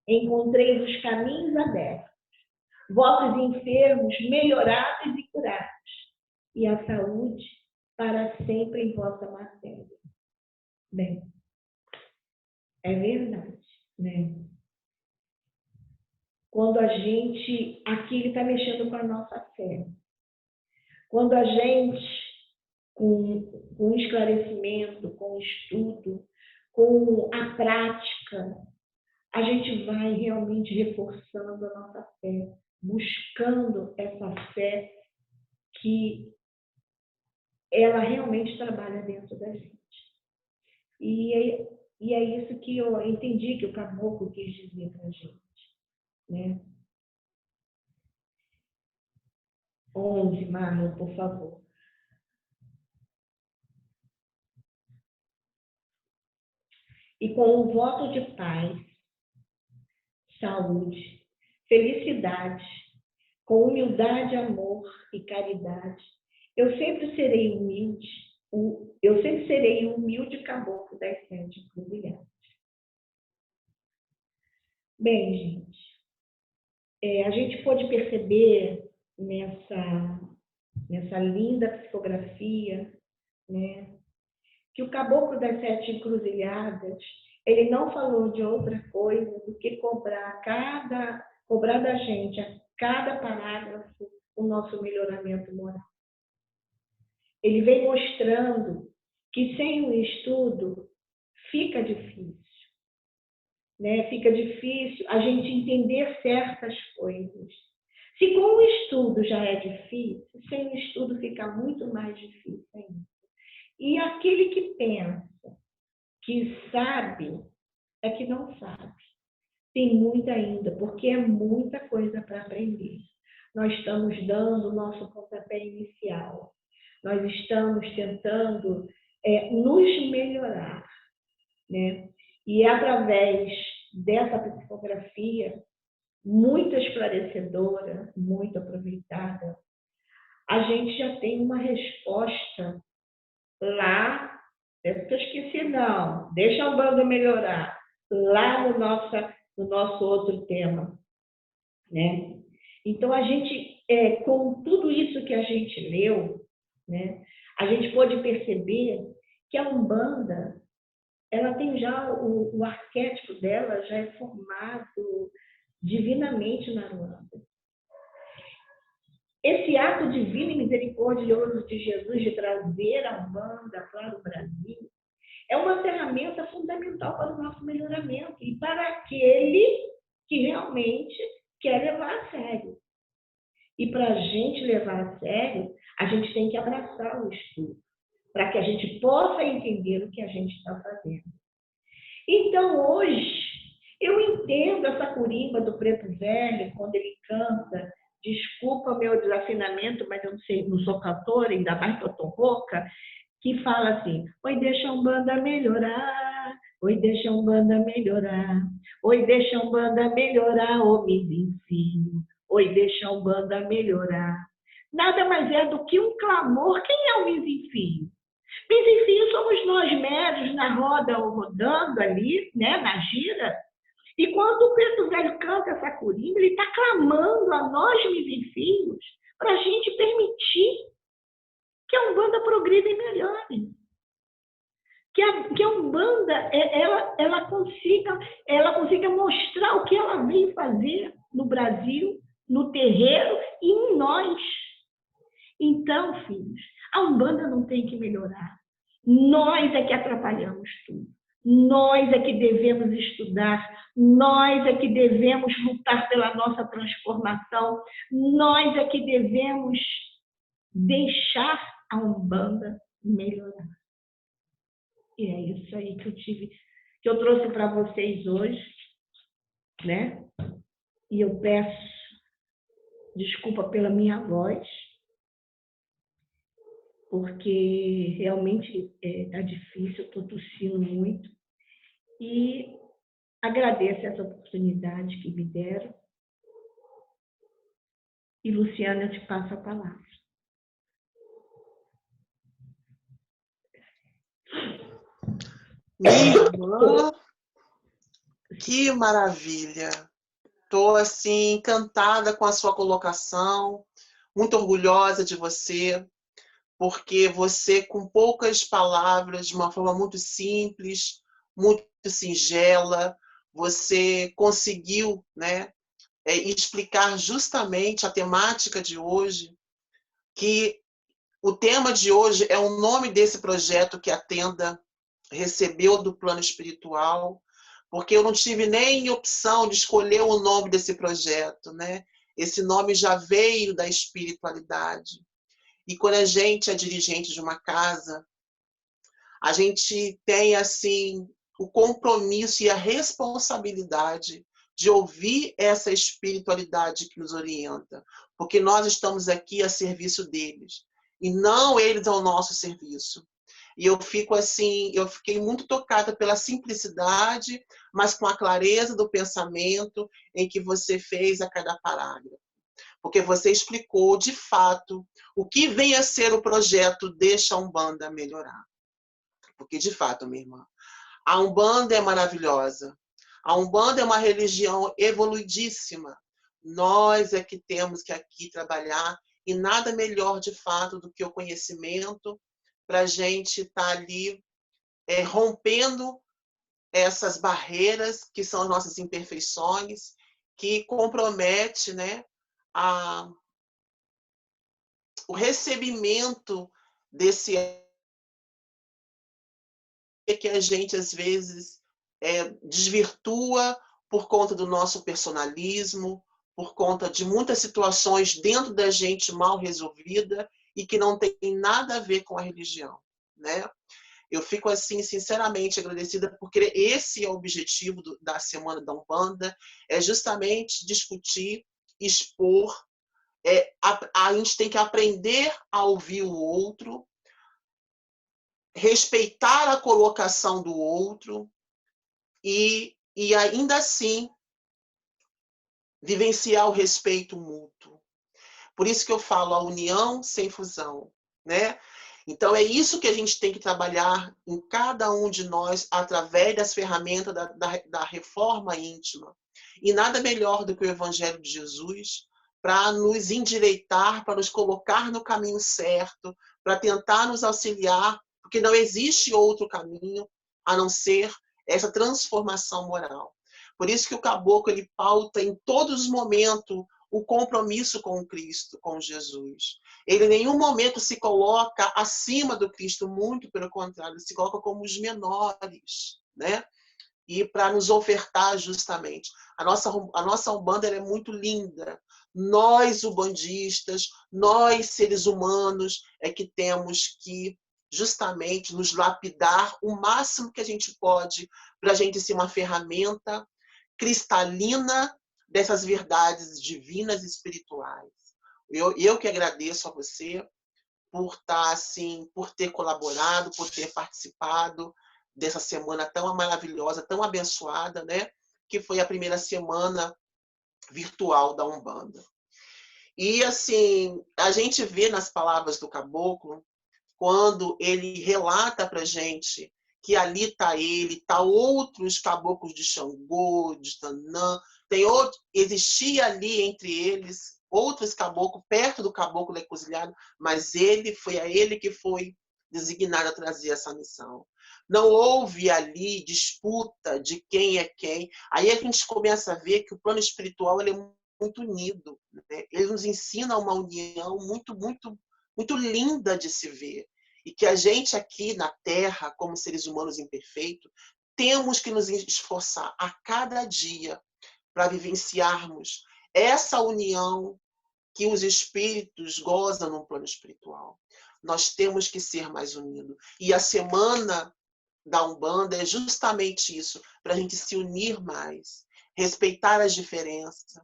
encontreis os caminhos abertos, vossos enfermos melhorados e curados, e a saúde para sempre em vossa matéria. Bem, é verdade, né? Quando a gente, aqui ele está mexendo com a nossa fé. Quando a gente, com esclarecimento, com estudo, com a prática, a gente vai realmente reforçando a nossa fé, buscando essa fé que ela realmente trabalha dentro da gente. E é isso que eu entendi que o caboclo quis dizer para a gente, né? 11, Marlon, por favor. E com um voto de paz, saúde, felicidade, com humildade, amor e caridade, eu sempre serei o humilde caboclo das 7 encruzilhadas. Bem, gente, A gente pôde perceber nessa linda psicografia, né, que o Caboclo das Sete Encruzilhadas, ele não falou de outra coisa do que cobrar da gente, a cada parágrafo, o nosso melhoramento moral. Ele vem mostrando que sem o estudo fica difícil, né? Fica difícil a gente entender certas coisas. Se com o estudo já é difícil, sem o estudo fica muito mais difícil ainda. E aquele que pensa que sabe, é que não sabe. Tem muito ainda, porque é muita coisa para aprender. Nós estamos dando o nosso pontapé inicial. Nós estamos tentando nos melhorar, né? E através dessa psicografia, muito esclarecedora, muito aproveitada, a gente já tem uma resposta lá, é porque eu esqueci não, deixa a Umbanda melhorar, lá no nosso outro tema, né? Então, a gente, com tudo isso que a gente leu, né, a gente pôde perceber que a Umbanda, ela tem já o arquétipo dela já é formado divinamente na Umbanda. Esse ato divino e misericordioso de Jesus de trazer a Umbanda para o Brasil é uma ferramenta fundamental para o nosso melhoramento e para aquele que realmente quer levar a sério. E para a gente levar a sério, a gente tem que abraçar o estudo, para que a gente possa entender o que a gente está fazendo. Então, hoje, eu entendo essa corimba do Preto Velho, quando ele canta, desculpa meu desafinamento, mas eu não sou cantora, ainda mais que eu estou rouca, que fala assim, oi, deixa a Umbanda melhorar, oi, deixa a Umbanda melhorar, oi, deixa a Umbanda melhorar, ô mizinho, oi, deixa a Umbanda melhorar. Nada mais é do que um clamor. Quem é o mizinho? Mizinho somos nós médios na roda, rodando ali, né, na gira. E quando o Preto Velho canta essa corimba, ele está clamando a nós, mizinhos, para a gente permitir que a Umbanda progrida e melhore. Que a Umbanda ela consiga mostrar o que ela veio fazer no Brasil, no terreiro e em nós. Então, filhos, a Umbanda não tem que melhorar. Nós é que atrapalhamos tudo. Nós é que devemos estudar. Nós é que devemos lutar pela nossa transformação. Nós é que devemos deixar a Umbanda melhorar. E é isso aí que eu trouxe para vocês hoje, né? E eu peço desculpa pela minha voz, porque realmente está difícil, eu estou tossindo muito. E agradeço essa oportunidade que me deram. E, Luciana, eu te passo a palavra. Minha irmã, que maravilha! Estou assim encantada com a sua colocação, muito orgulhosa de você, porque você, com poucas palavras, de uma forma muito simples, muito singela, você conseguiu, né, explicar justamente a temática de hoje, que o tema de hoje é o nome desse projeto que a Tenda recebeu do plano espiritual, porque eu não tive nem opção de escolher o nome desse projeto, né? Esse nome já veio da espiritualidade. E quando a gente é dirigente de uma casa, a gente tem assim o compromisso e a responsabilidade de ouvir essa espiritualidade que nos orienta, porque nós estamos aqui a serviço deles e não eles ao nosso serviço. E eu fiquei muito tocada pela simplicidade, mas com a clareza do pensamento em que você fez a cada parágrafo. Porque você explicou, de fato, o que vem a ser o projeto Deixa a Umbanda Melhorar. Porque, de fato, minha irmã, a Umbanda é maravilhosa. A Umbanda é uma religião evoluidíssima, Nós é que temos que aqui trabalhar, e nada melhor, de fato, do que o conhecimento para a gente estar ali rompendo essas barreiras que são as nossas imperfeições, que compromete, né, o recebimento desse que a gente, às vezes, desvirtua por conta do nosso personalismo, por conta de muitas situações dentro da gente mal resolvida e que não tem nada a ver com a religião, né? Eu fico, assim, sinceramente agradecida, porque esse é o objetivo da Semana da Umbanda, é justamente discutir, expor. A gente tem que aprender a ouvir o outro, respeitar a colocação do outro e ainda assim vivenciar o respeito mútuo. Por isso que eu falo a união sem fusão, né? Então é isso que a gente tem que trabalhar em cada um de nós através das ferramentas da reforma íntima. E nada melhor do que o Evangelho de Jesus para nos endireitar, para nos colocar no caminho certo, para tentar nos auxiliar, porque não existe outro caminho a não ser essa transformação moral. Por isso que o caboclo ele pauta em todos os momentos o compromisso com Cristo, com Jesus. Ele em nenhum momento se coloca acima do Cristo, muito pelo contrário, ele se coloca como os menores, né? E para nos ofertar justamente. A nossa Umbanda é muito linda. Nós, umbandistas, nós, seres humanos, é que temos que justamente nos lapidar o máximo que a gente pode para a gente ser uma ferramenta cristalina dessas verdades divinas e espirituais. Eu que agradeço a você por estar assim, por ter colaborado, por ter participado dessa semana tão maravilhosa, tão abençoada, né? Que foi a primeira semana virtual da Umbanda. E assim, a gente vê nas palavras do caboclo, quando ele relata para gente que ali está ele, está outros caboclos de Xangô, de Tanã, existia ali entre eles outros caboclos, perto do caboclo da encruzilhada, mas foi a ele que foi designado a trazer essa missão. Não houve ali disputa de quem é quem. Aí a gente começa a ver que o plano espiritual ele é muito unido, né? Ele nos ensina uma união muito, muito, muito linda de se ver. E que a gente aqui na Terra, como seres humanos imperfeitos, temos que nos esforçar a cada dia para vivenciarmos essa união que os espíritos gozam no plano espiritual. Nós temos que ser mais unidos. E a semana da Umbanda é justamente isso, para a gente se unir mais, respeitar as diferenças.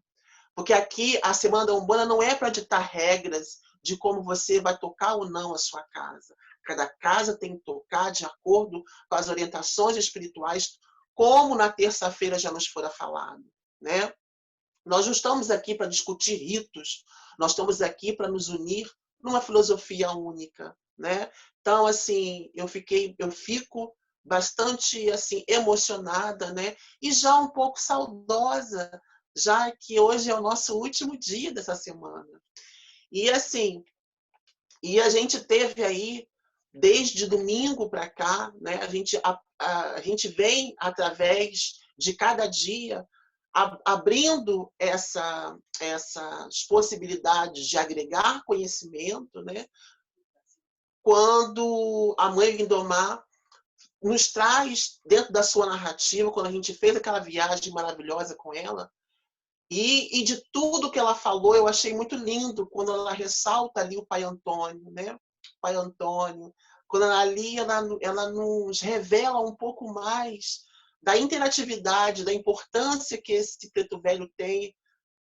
Porque aqui a Semana da Umbanda não é para ditar regras de como você vai tocar ou não a sua casa. Cada casa tem que tocar de acordo com as orientações espirituais, como na terça-feira já nos fora falado, né? Nós não estamos aqui para discutir ritos, nós estamos aqui para nos unir numa filosofia única, né? Então, assim, eu fico bastante assim emocionada, né? E já um pouco saudosa, já que hoje é o nosso último dia dessa semana. E assim, a gente teve aí desde domingo para cá, né? A gente vem através de cada dia abrindo essas possibilidades de agregar conhecimento, né? Quando a Mãe Lindomar nos traz, dentro da sua narrativa, quando a gente fez aquela viagem maravilhosa com ela, e de tudo que ela falou, eu achei muito lindo quando ela ressalta ali o Pai Antônio, né? Pai Antônio. Quando ela nos revela um pouco mais da interatividade, da importância que esse preto velho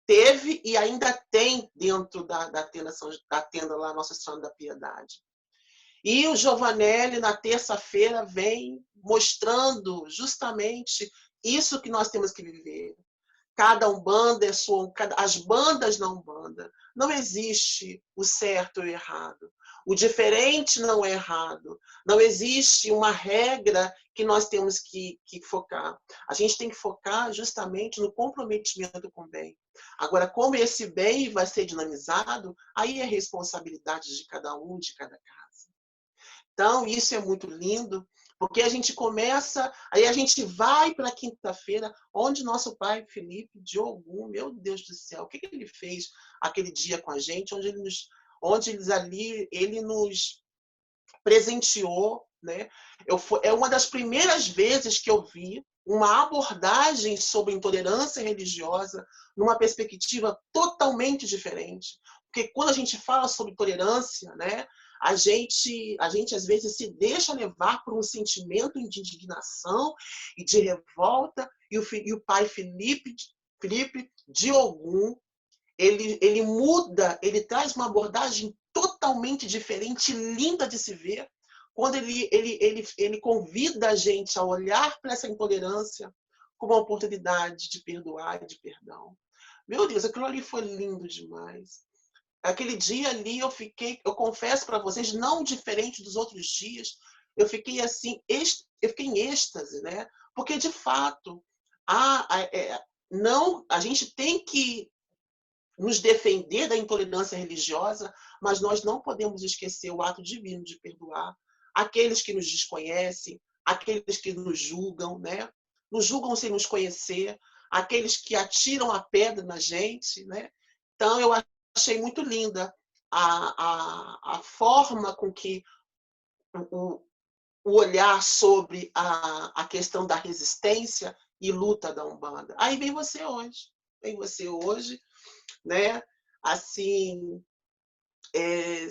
teve e ainda tem dentro da tenda lá Nossa Senhora da Piedade. E o Giovanelli, na terça-feira, vem mostrando justamente isso que nós temos que viver. Cada umbanda é sua, as bandas na umbanda. Não existe o certo e o errado. O diferente não é errado. Não existe uma regra que nós temos que focar. A gente tem que focar justamente no comprometimento com o bem. Agora, como esse bem vai ser dinamizado, aí é responsabilidade de cada um, de cada casa. Então, isso é muito lindo, porque a gente começa, aí a gente vai para a quinta-feira, onde nosso pai Felipe Diogun, meu Deus do céu, o que ele fez aquele dia com a gente, ele nos presenteou, né? É uma das primeiras vezes que eu vi uma abordagem sobre intolerância religiosa numa perspectiva totalmente diferente. Porque quando a gente fala sobre tolerância, né, a gente às vezes se deixa levar por um sentimento de indignação e de revolta, e o pai Felipe Diogun, ele muda, ele traz uma abordagem totalmente diferente, linda de se ver, quando ele convida a gente a olhar para essa intolerância como uma oportunidade de perdoar e de perdão. Meu Deus, aquilo ali foi lindo demais. Aquele dia ali eu confesso para vocês, não diferente dos outros dias, eu fiquei assim, eu fiquei em êxtase, né? Porque de fato, a gente tem que nos defender da intolerância religiosa, mas nós não podemos esquecer o ato divino de perdoar aqueles que nos desconhecem, aqueles que nos julgam, né? Nos julgam sem nos conhecer, aqueles que atiram a pedra na gente, né? Então, eu achei muito linda a forma com que o olhar sobre a questão da resistência e luta da Umbanda. Aí vem você hoje, né? Assim,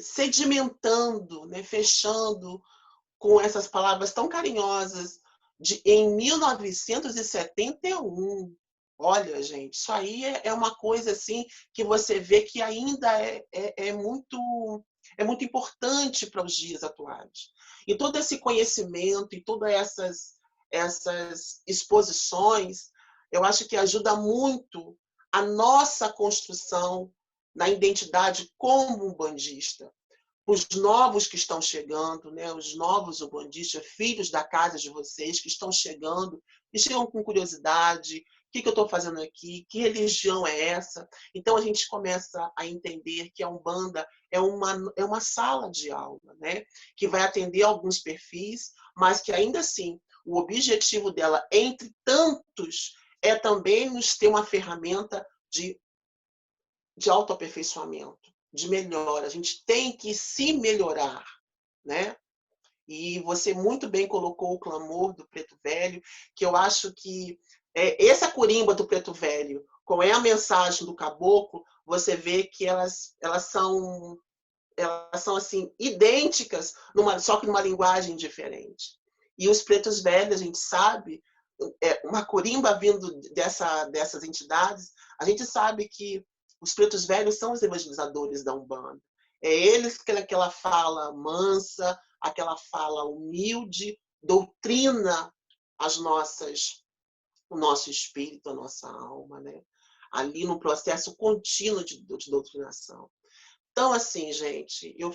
sedimentando, né? Fechando com essas palavras tão carinhosas em 1971. Olha, gente, isso aí é uma coisa assim que você vê que ainda é muito importante para os dias atuais. E todo esse conhecimento e todas essas exposições, eu acho que ajuda muito a nossa construção na identidade como umbandista. Os novos que estão chegando, né, os novos umbandistas, filhos da casa de vocês, que estão chegando, e chegam com curiosidade, o que eu estou fazendo aqui, que religião é essa? Então a gente começa a entender que a Umbanda é uma sala de aula, né, que vai atender alguns perfis, mas que ainda assim, o objetivo dela, entre tantos, é também nos ter uma ferramenta de autoaperfeiçoamento, de melhora. A gente tem que se melhorar, né? E você muito bem colocou o clamor do Preto Velho, que eu acho que essa corimba do Preto Velho, com a mensagem do caboclo, você vê que elas são assim idênticas, só que numa linguagem diferente. E os pretos velhos, a gente sabe, uma corimba vindo dessas entidades, a gente sabe que os pretos velhos são os evangelizadores da Umbanda. É eles que aquela fala mansa, aquela fala humilde, doutrina o nosso espírito, a nossa alma, né? Ali no processo contínuo de doutrinação. Então, assim, gente, eu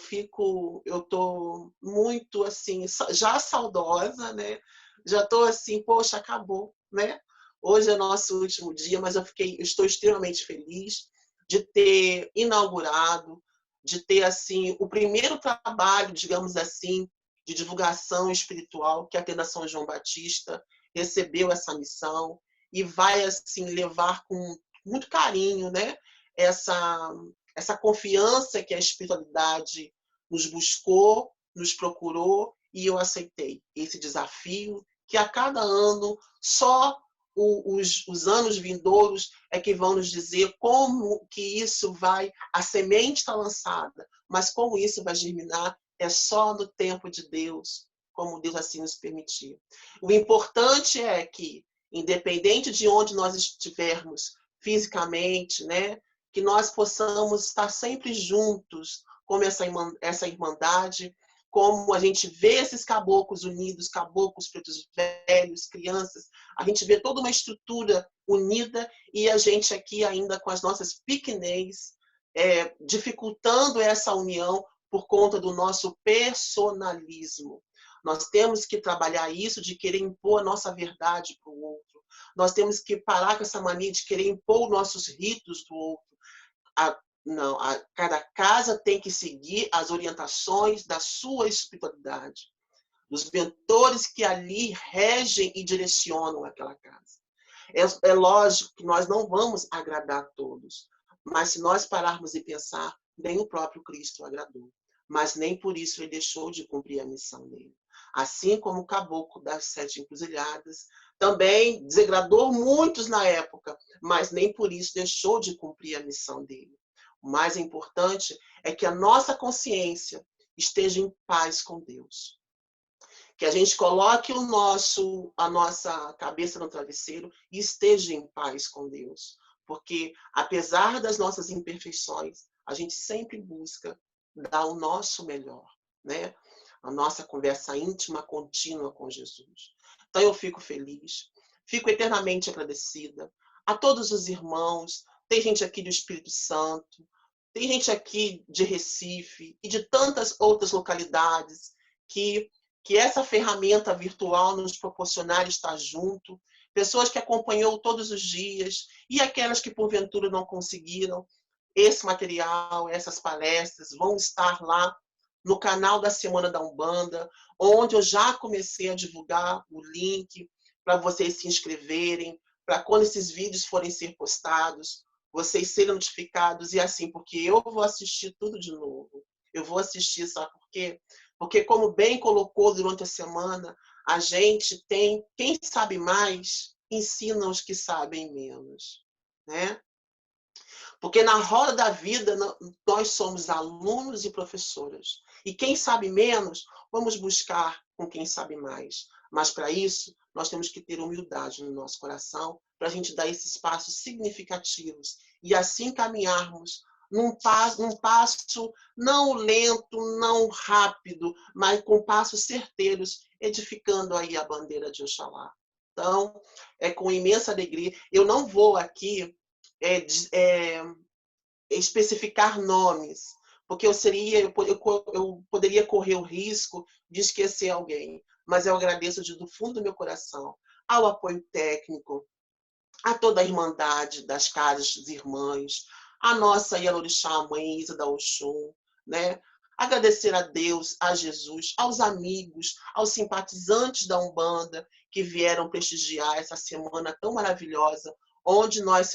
tô muito, assim, já saudosa, né? Já tô assim, poxa, acabou, né? Hoje é nosso último dia, mas eu estou extremamente feliz de ter inaugurado, de ter, assim, o primeiro trabalho, digamos assim, de divulgação espiritual que a Tenda São João Batista recebeu essa missão e vai, assim, levar com muito carinho, né? Essa confiança que a espiritualidade nos buscou, nos procurou, e eu aceitei esse desafio, que a cada ano, só os anos vindouros é que vão nos dizer como que isso a semente está lançada, mas como isso vai germinar é só no tempo de Deus, como Deus assim nos permitir. O importante é que, independente de onde nós estivermos fisicamente, né, que nós possamos estar sempre juntos, como essa irmandade, como a gente vê esses caboclos unidos, caboclos pretos velhos, crianças, a gente vê toda uma estrutura unida e a gente aqui ainda com as nossas pequenez, dificultando essa união por conta do nosso personalismo. Nós temos que trabalhar isso de querer impor a nossa verdade para o outro. Nós temos que parar com essa mania de querer impor nossos ritos do outro. Não, cada casa tem que seguir as orientações da sua espiritualidade, dos mentores que ali regem e direcionam aquela casa. É lógico que nós não vamos agradar a todos, mas se nós pararmos e pensar, nem o próprio Cristo agradou, mas nem por isso ele deixou de cumprir a missão dele. Assim como o caboclo das 7 encruzilhadas, também desagradou muitos na época, mas nem por isso deixou de cumprir a missão dele. O mais importante é que a nossa consciência esteja em paz com Deus. Que a gente coloque a nossa cabeça no travesseiro e esteja em paz com Deus. Porque, apesar das nossas imperfeições, a gente sempre busca dar o nosso melhor, né? A nossa conversa íntima, contínua com Jesus. Então, eu fico feliz, fico eternamente agradecida a todos os irmãos. Tem gente aqui do Espírito Santo, tem gente aqui de Recife e de tantas outras localidades que essa ferramenta virtual nos proporcionar estar junto, pessoas que acompanhou todos os dias e aquelas que porventura não conseguiram. Esse material, essas palestras vão estar lá no canal da Semana da Umbanda, onde eu já comecei a divulgar o link para vocês se inscreverem, para quando esses vídeos forem ser postados, vocês serem notificados e assim, porque eu vou assistir tudo de novo. Eu vou assistir, sabe por quê? Porque, como bem colocou durante a semana, a gente tem, quem sabe mais, ensina os que sabem menos, né? Porque na roda da vida, nós somos alunos e professoras. E quem sabe menos, vamos buscar com quem sabe mais. Mas, para isso, nós temos que ter humildade no nosso coração, para a gente dar esses passos significativos. E assim caminharmos num passo não lento, não rápido, mas com passos certeiros, edificando aí a bandeira de Oxalá. Então, é com imensa alegria. Eu não vou aqui especificar nomes, porque eu poderia correr o risco de esquecer alguém, mas eu agradeço do fundo do meu coração ao apoio técnico, a toda a Irmandade das Casas Irmãs, a nossa Ialorixá, Mãe Isa da Oxum, né? Agradecer a Deus, a Jesus, aos amigos, aos simpatizantes da Umbanda que vieram prestigiar essa semana tão maravilhosa, onde nós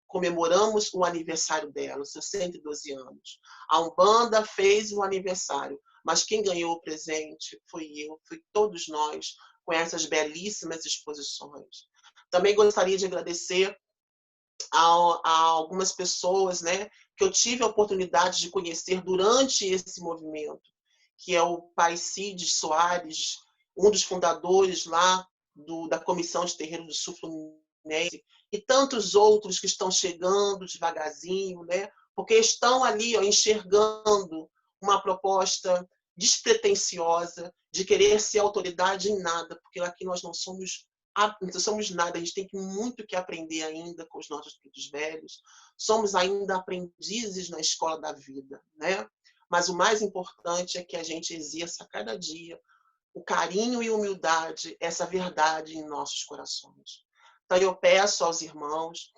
comemoramos o aniversário dela, os seus 112 anos. A Umbanda fez o aniversário, mas quem ganhou o presente foi eu, foi todos nós, com essas belíssimas exposições. Também gostaria de agradecer a algumas pessoas, né, que eu tive a oportunidade de conhecer durante esse movimento, que é o Pai Cid Soares, um dos fundadores lá da Comissão de Terreiro do Sul Fluminense, e tantos outros que estão chegando devagarzinho, né, porque estão ali enxergando uma proposta despretensiosa de querer ser autoridade em nada, porque aqui nós não somos nada, a gente tem muito que aprender ainda com os nossos filhos velhos, somos ainda aprendizes na escola da vida, né? Mas o mais importante é que a gente exerça cada dia o carinho e humildade, essa verdade em nossos corações. Então eu peço aos irmãos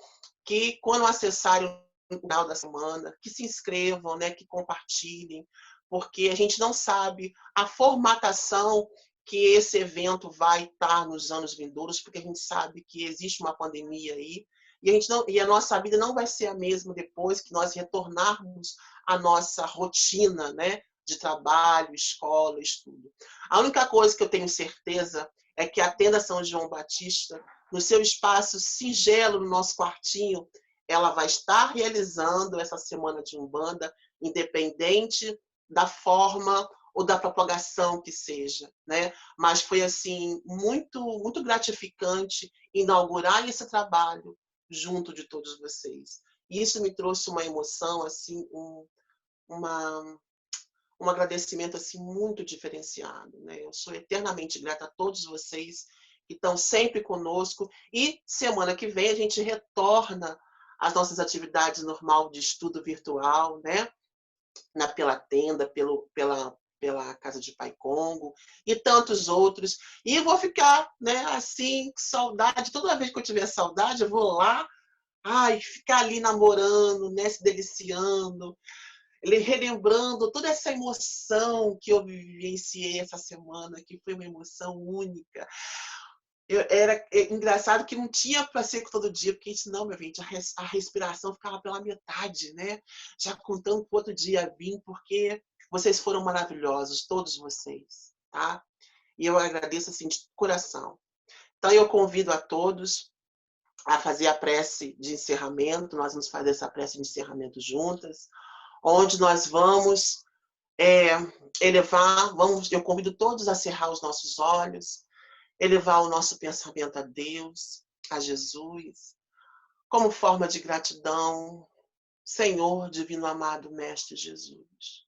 que, quando acessarem o final da semana, que se inscrevam, né? Que compartilhem, porque a gente não sabe a formatação que esse evento vai estar nos anos vindouros, porque a gente sabe que existe uma pandemia aí, e a nossa vida não vai ser a mesma depois que nós retornarmos à nossa rotina, né, de trabalho, escola, estudo. A única coisa que eu tenho certeza é que a Tenda São João Batista, no seu espaço singelo, no nosso quartinho, ela vai estar realizando essa semana de Umbanda, independente da forma ou da propagação que seja, né? Mas foi assim muito gratificante inaugurar esse trabalho junto de todos vocês. E isso me trouxe uma emoção, assim, um agradecimento assim muito diferenciado, né? Eu sou eternamente grata a todos vocês que estão sempre conosco, e semana que vem a gente retorna às nossas atividades normal de estudo virtual, né? Pela tenda, pela Casa de Pai Congo e tantos outros. E vou ficar, né, assim, com saudade. Toda vez que eu tiver saudade, eu vou lá, ficar ali namorando, né, se deliciando, relembrando toda essa emoção que eu vivenciei essa semana, que foi uma emoção única. Era engraçado que não tinha para ser todo dia, porque senão, meu gente, a respiração ficava pela metade, né? Já contando para o outro dia vir, porque vocês foram maravilhosos, todos vocês, tá? E eu agradeço assim de coração. Então eu convido a todos a fazer a prece de encerramento. Nós vamos fazer essa prece de encerramento juntas, onde nós vamos elevar, eu convido todos a cerrar os nossos olhos, elevar o nosso pensamento a Deus, a Jesus, como forma de gratidão. Senhor, divino amado Mestre Jesus,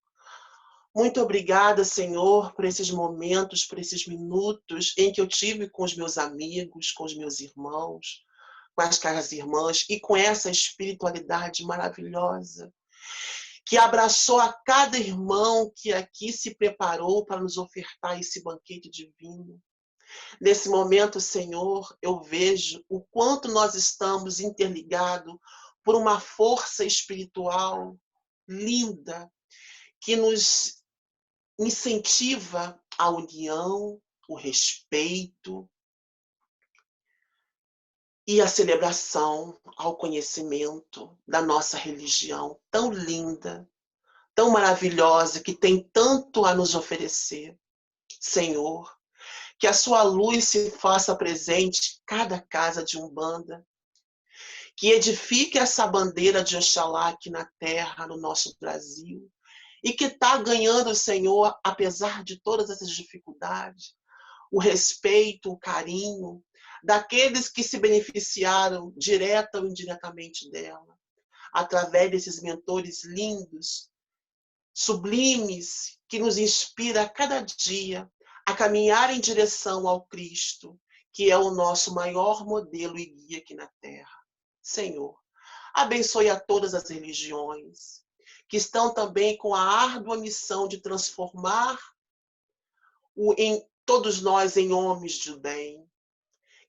muito obrigada, Senhor, por esses momentos, por esses minutos em que eu tive com os meus amigos, com os meus irmãos, com as caras irmãs e com essa espiritualidade maravilhosa que abraçou a cada irmão que aqui se preparou para nos ofertar esse banquete divino. Nesse momento, Senhor, eu vejo o quanto nós estamos interligados por uma força espiritual linda que nos incentiva a união, o respeito e a celebração ao conhecimento da nossa religião tão linda, tão maravilhosa, que tem tanto a nos oferecer. Senhor, que a sua luz se faça presente em cada casa de Umbanda, que edifique essa bandeira de Oxalá aqui na terra, no nosso Brasil, e que está ganhando, Senhor, apesar de todas essas dificuldades, o respeito, o carinho daqueles que se beneficiaram direta ou indiretamente dela, através desses mentores lindos, sublimes, que nos inspira a cada dia a caminhar em direção ao Cristo, que é o nosso maior modelo e guia aqui na Terra. Senhor, abençoe a todas as religiões, que estão também com a árdua missão de transformar todos nós em homens de bem.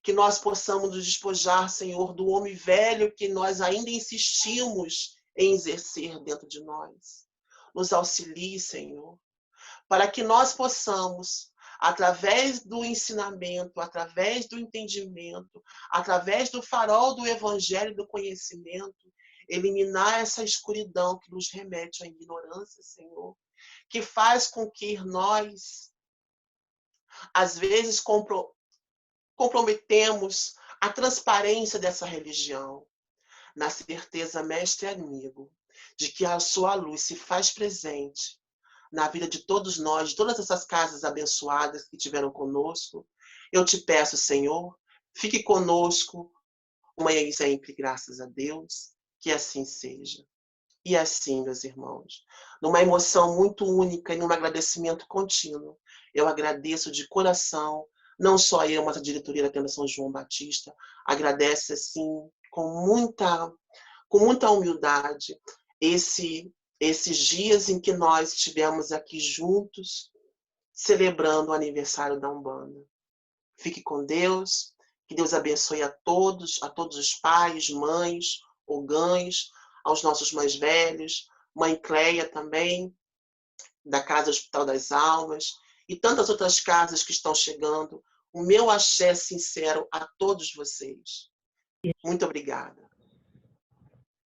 Que nós possamos nos despojar, Senhor, do homem velho que nós ainda insistimos em exercer dentro de nós. Nos auxilie, Senhor, para que nós possamos, através do ensinamento, através do entendimento, através do farol do Evangelho e do conhecimento, eliminar essa escuridão que nos remete à ignorância, Senhor, que faz com que nós, às vezes, comprometemos a transparência dessa religião, na certeza, mestre e amigo, de que a sua luz se faz presente na vida de todos nós, de todas essas casas abençoadas que tiveram conosco. Eu te peço, Senhor, fique conosco, amanhã e sempre, graças a Deus, que assim seja. E assim, meus irmãos, numa emoção muito única e num agradecimento contínuo, eu agradeço de coração, não só eu, mas a diretoria da Tenda São João Batista, agradece, assim, com muita humildade, esses dias em que nós estivemos aqui juntos, celebrando o aniversário da Umbanda. Fique com Deus, que Deus abençoe a todos os pais, mães, ogães, aos nossos mais velhos, mãe Cleia também, da Casa Hospital das Almas, e tantas outras casas que estão chegando. O meu axé sincero a todos vocês. Muito obrigada.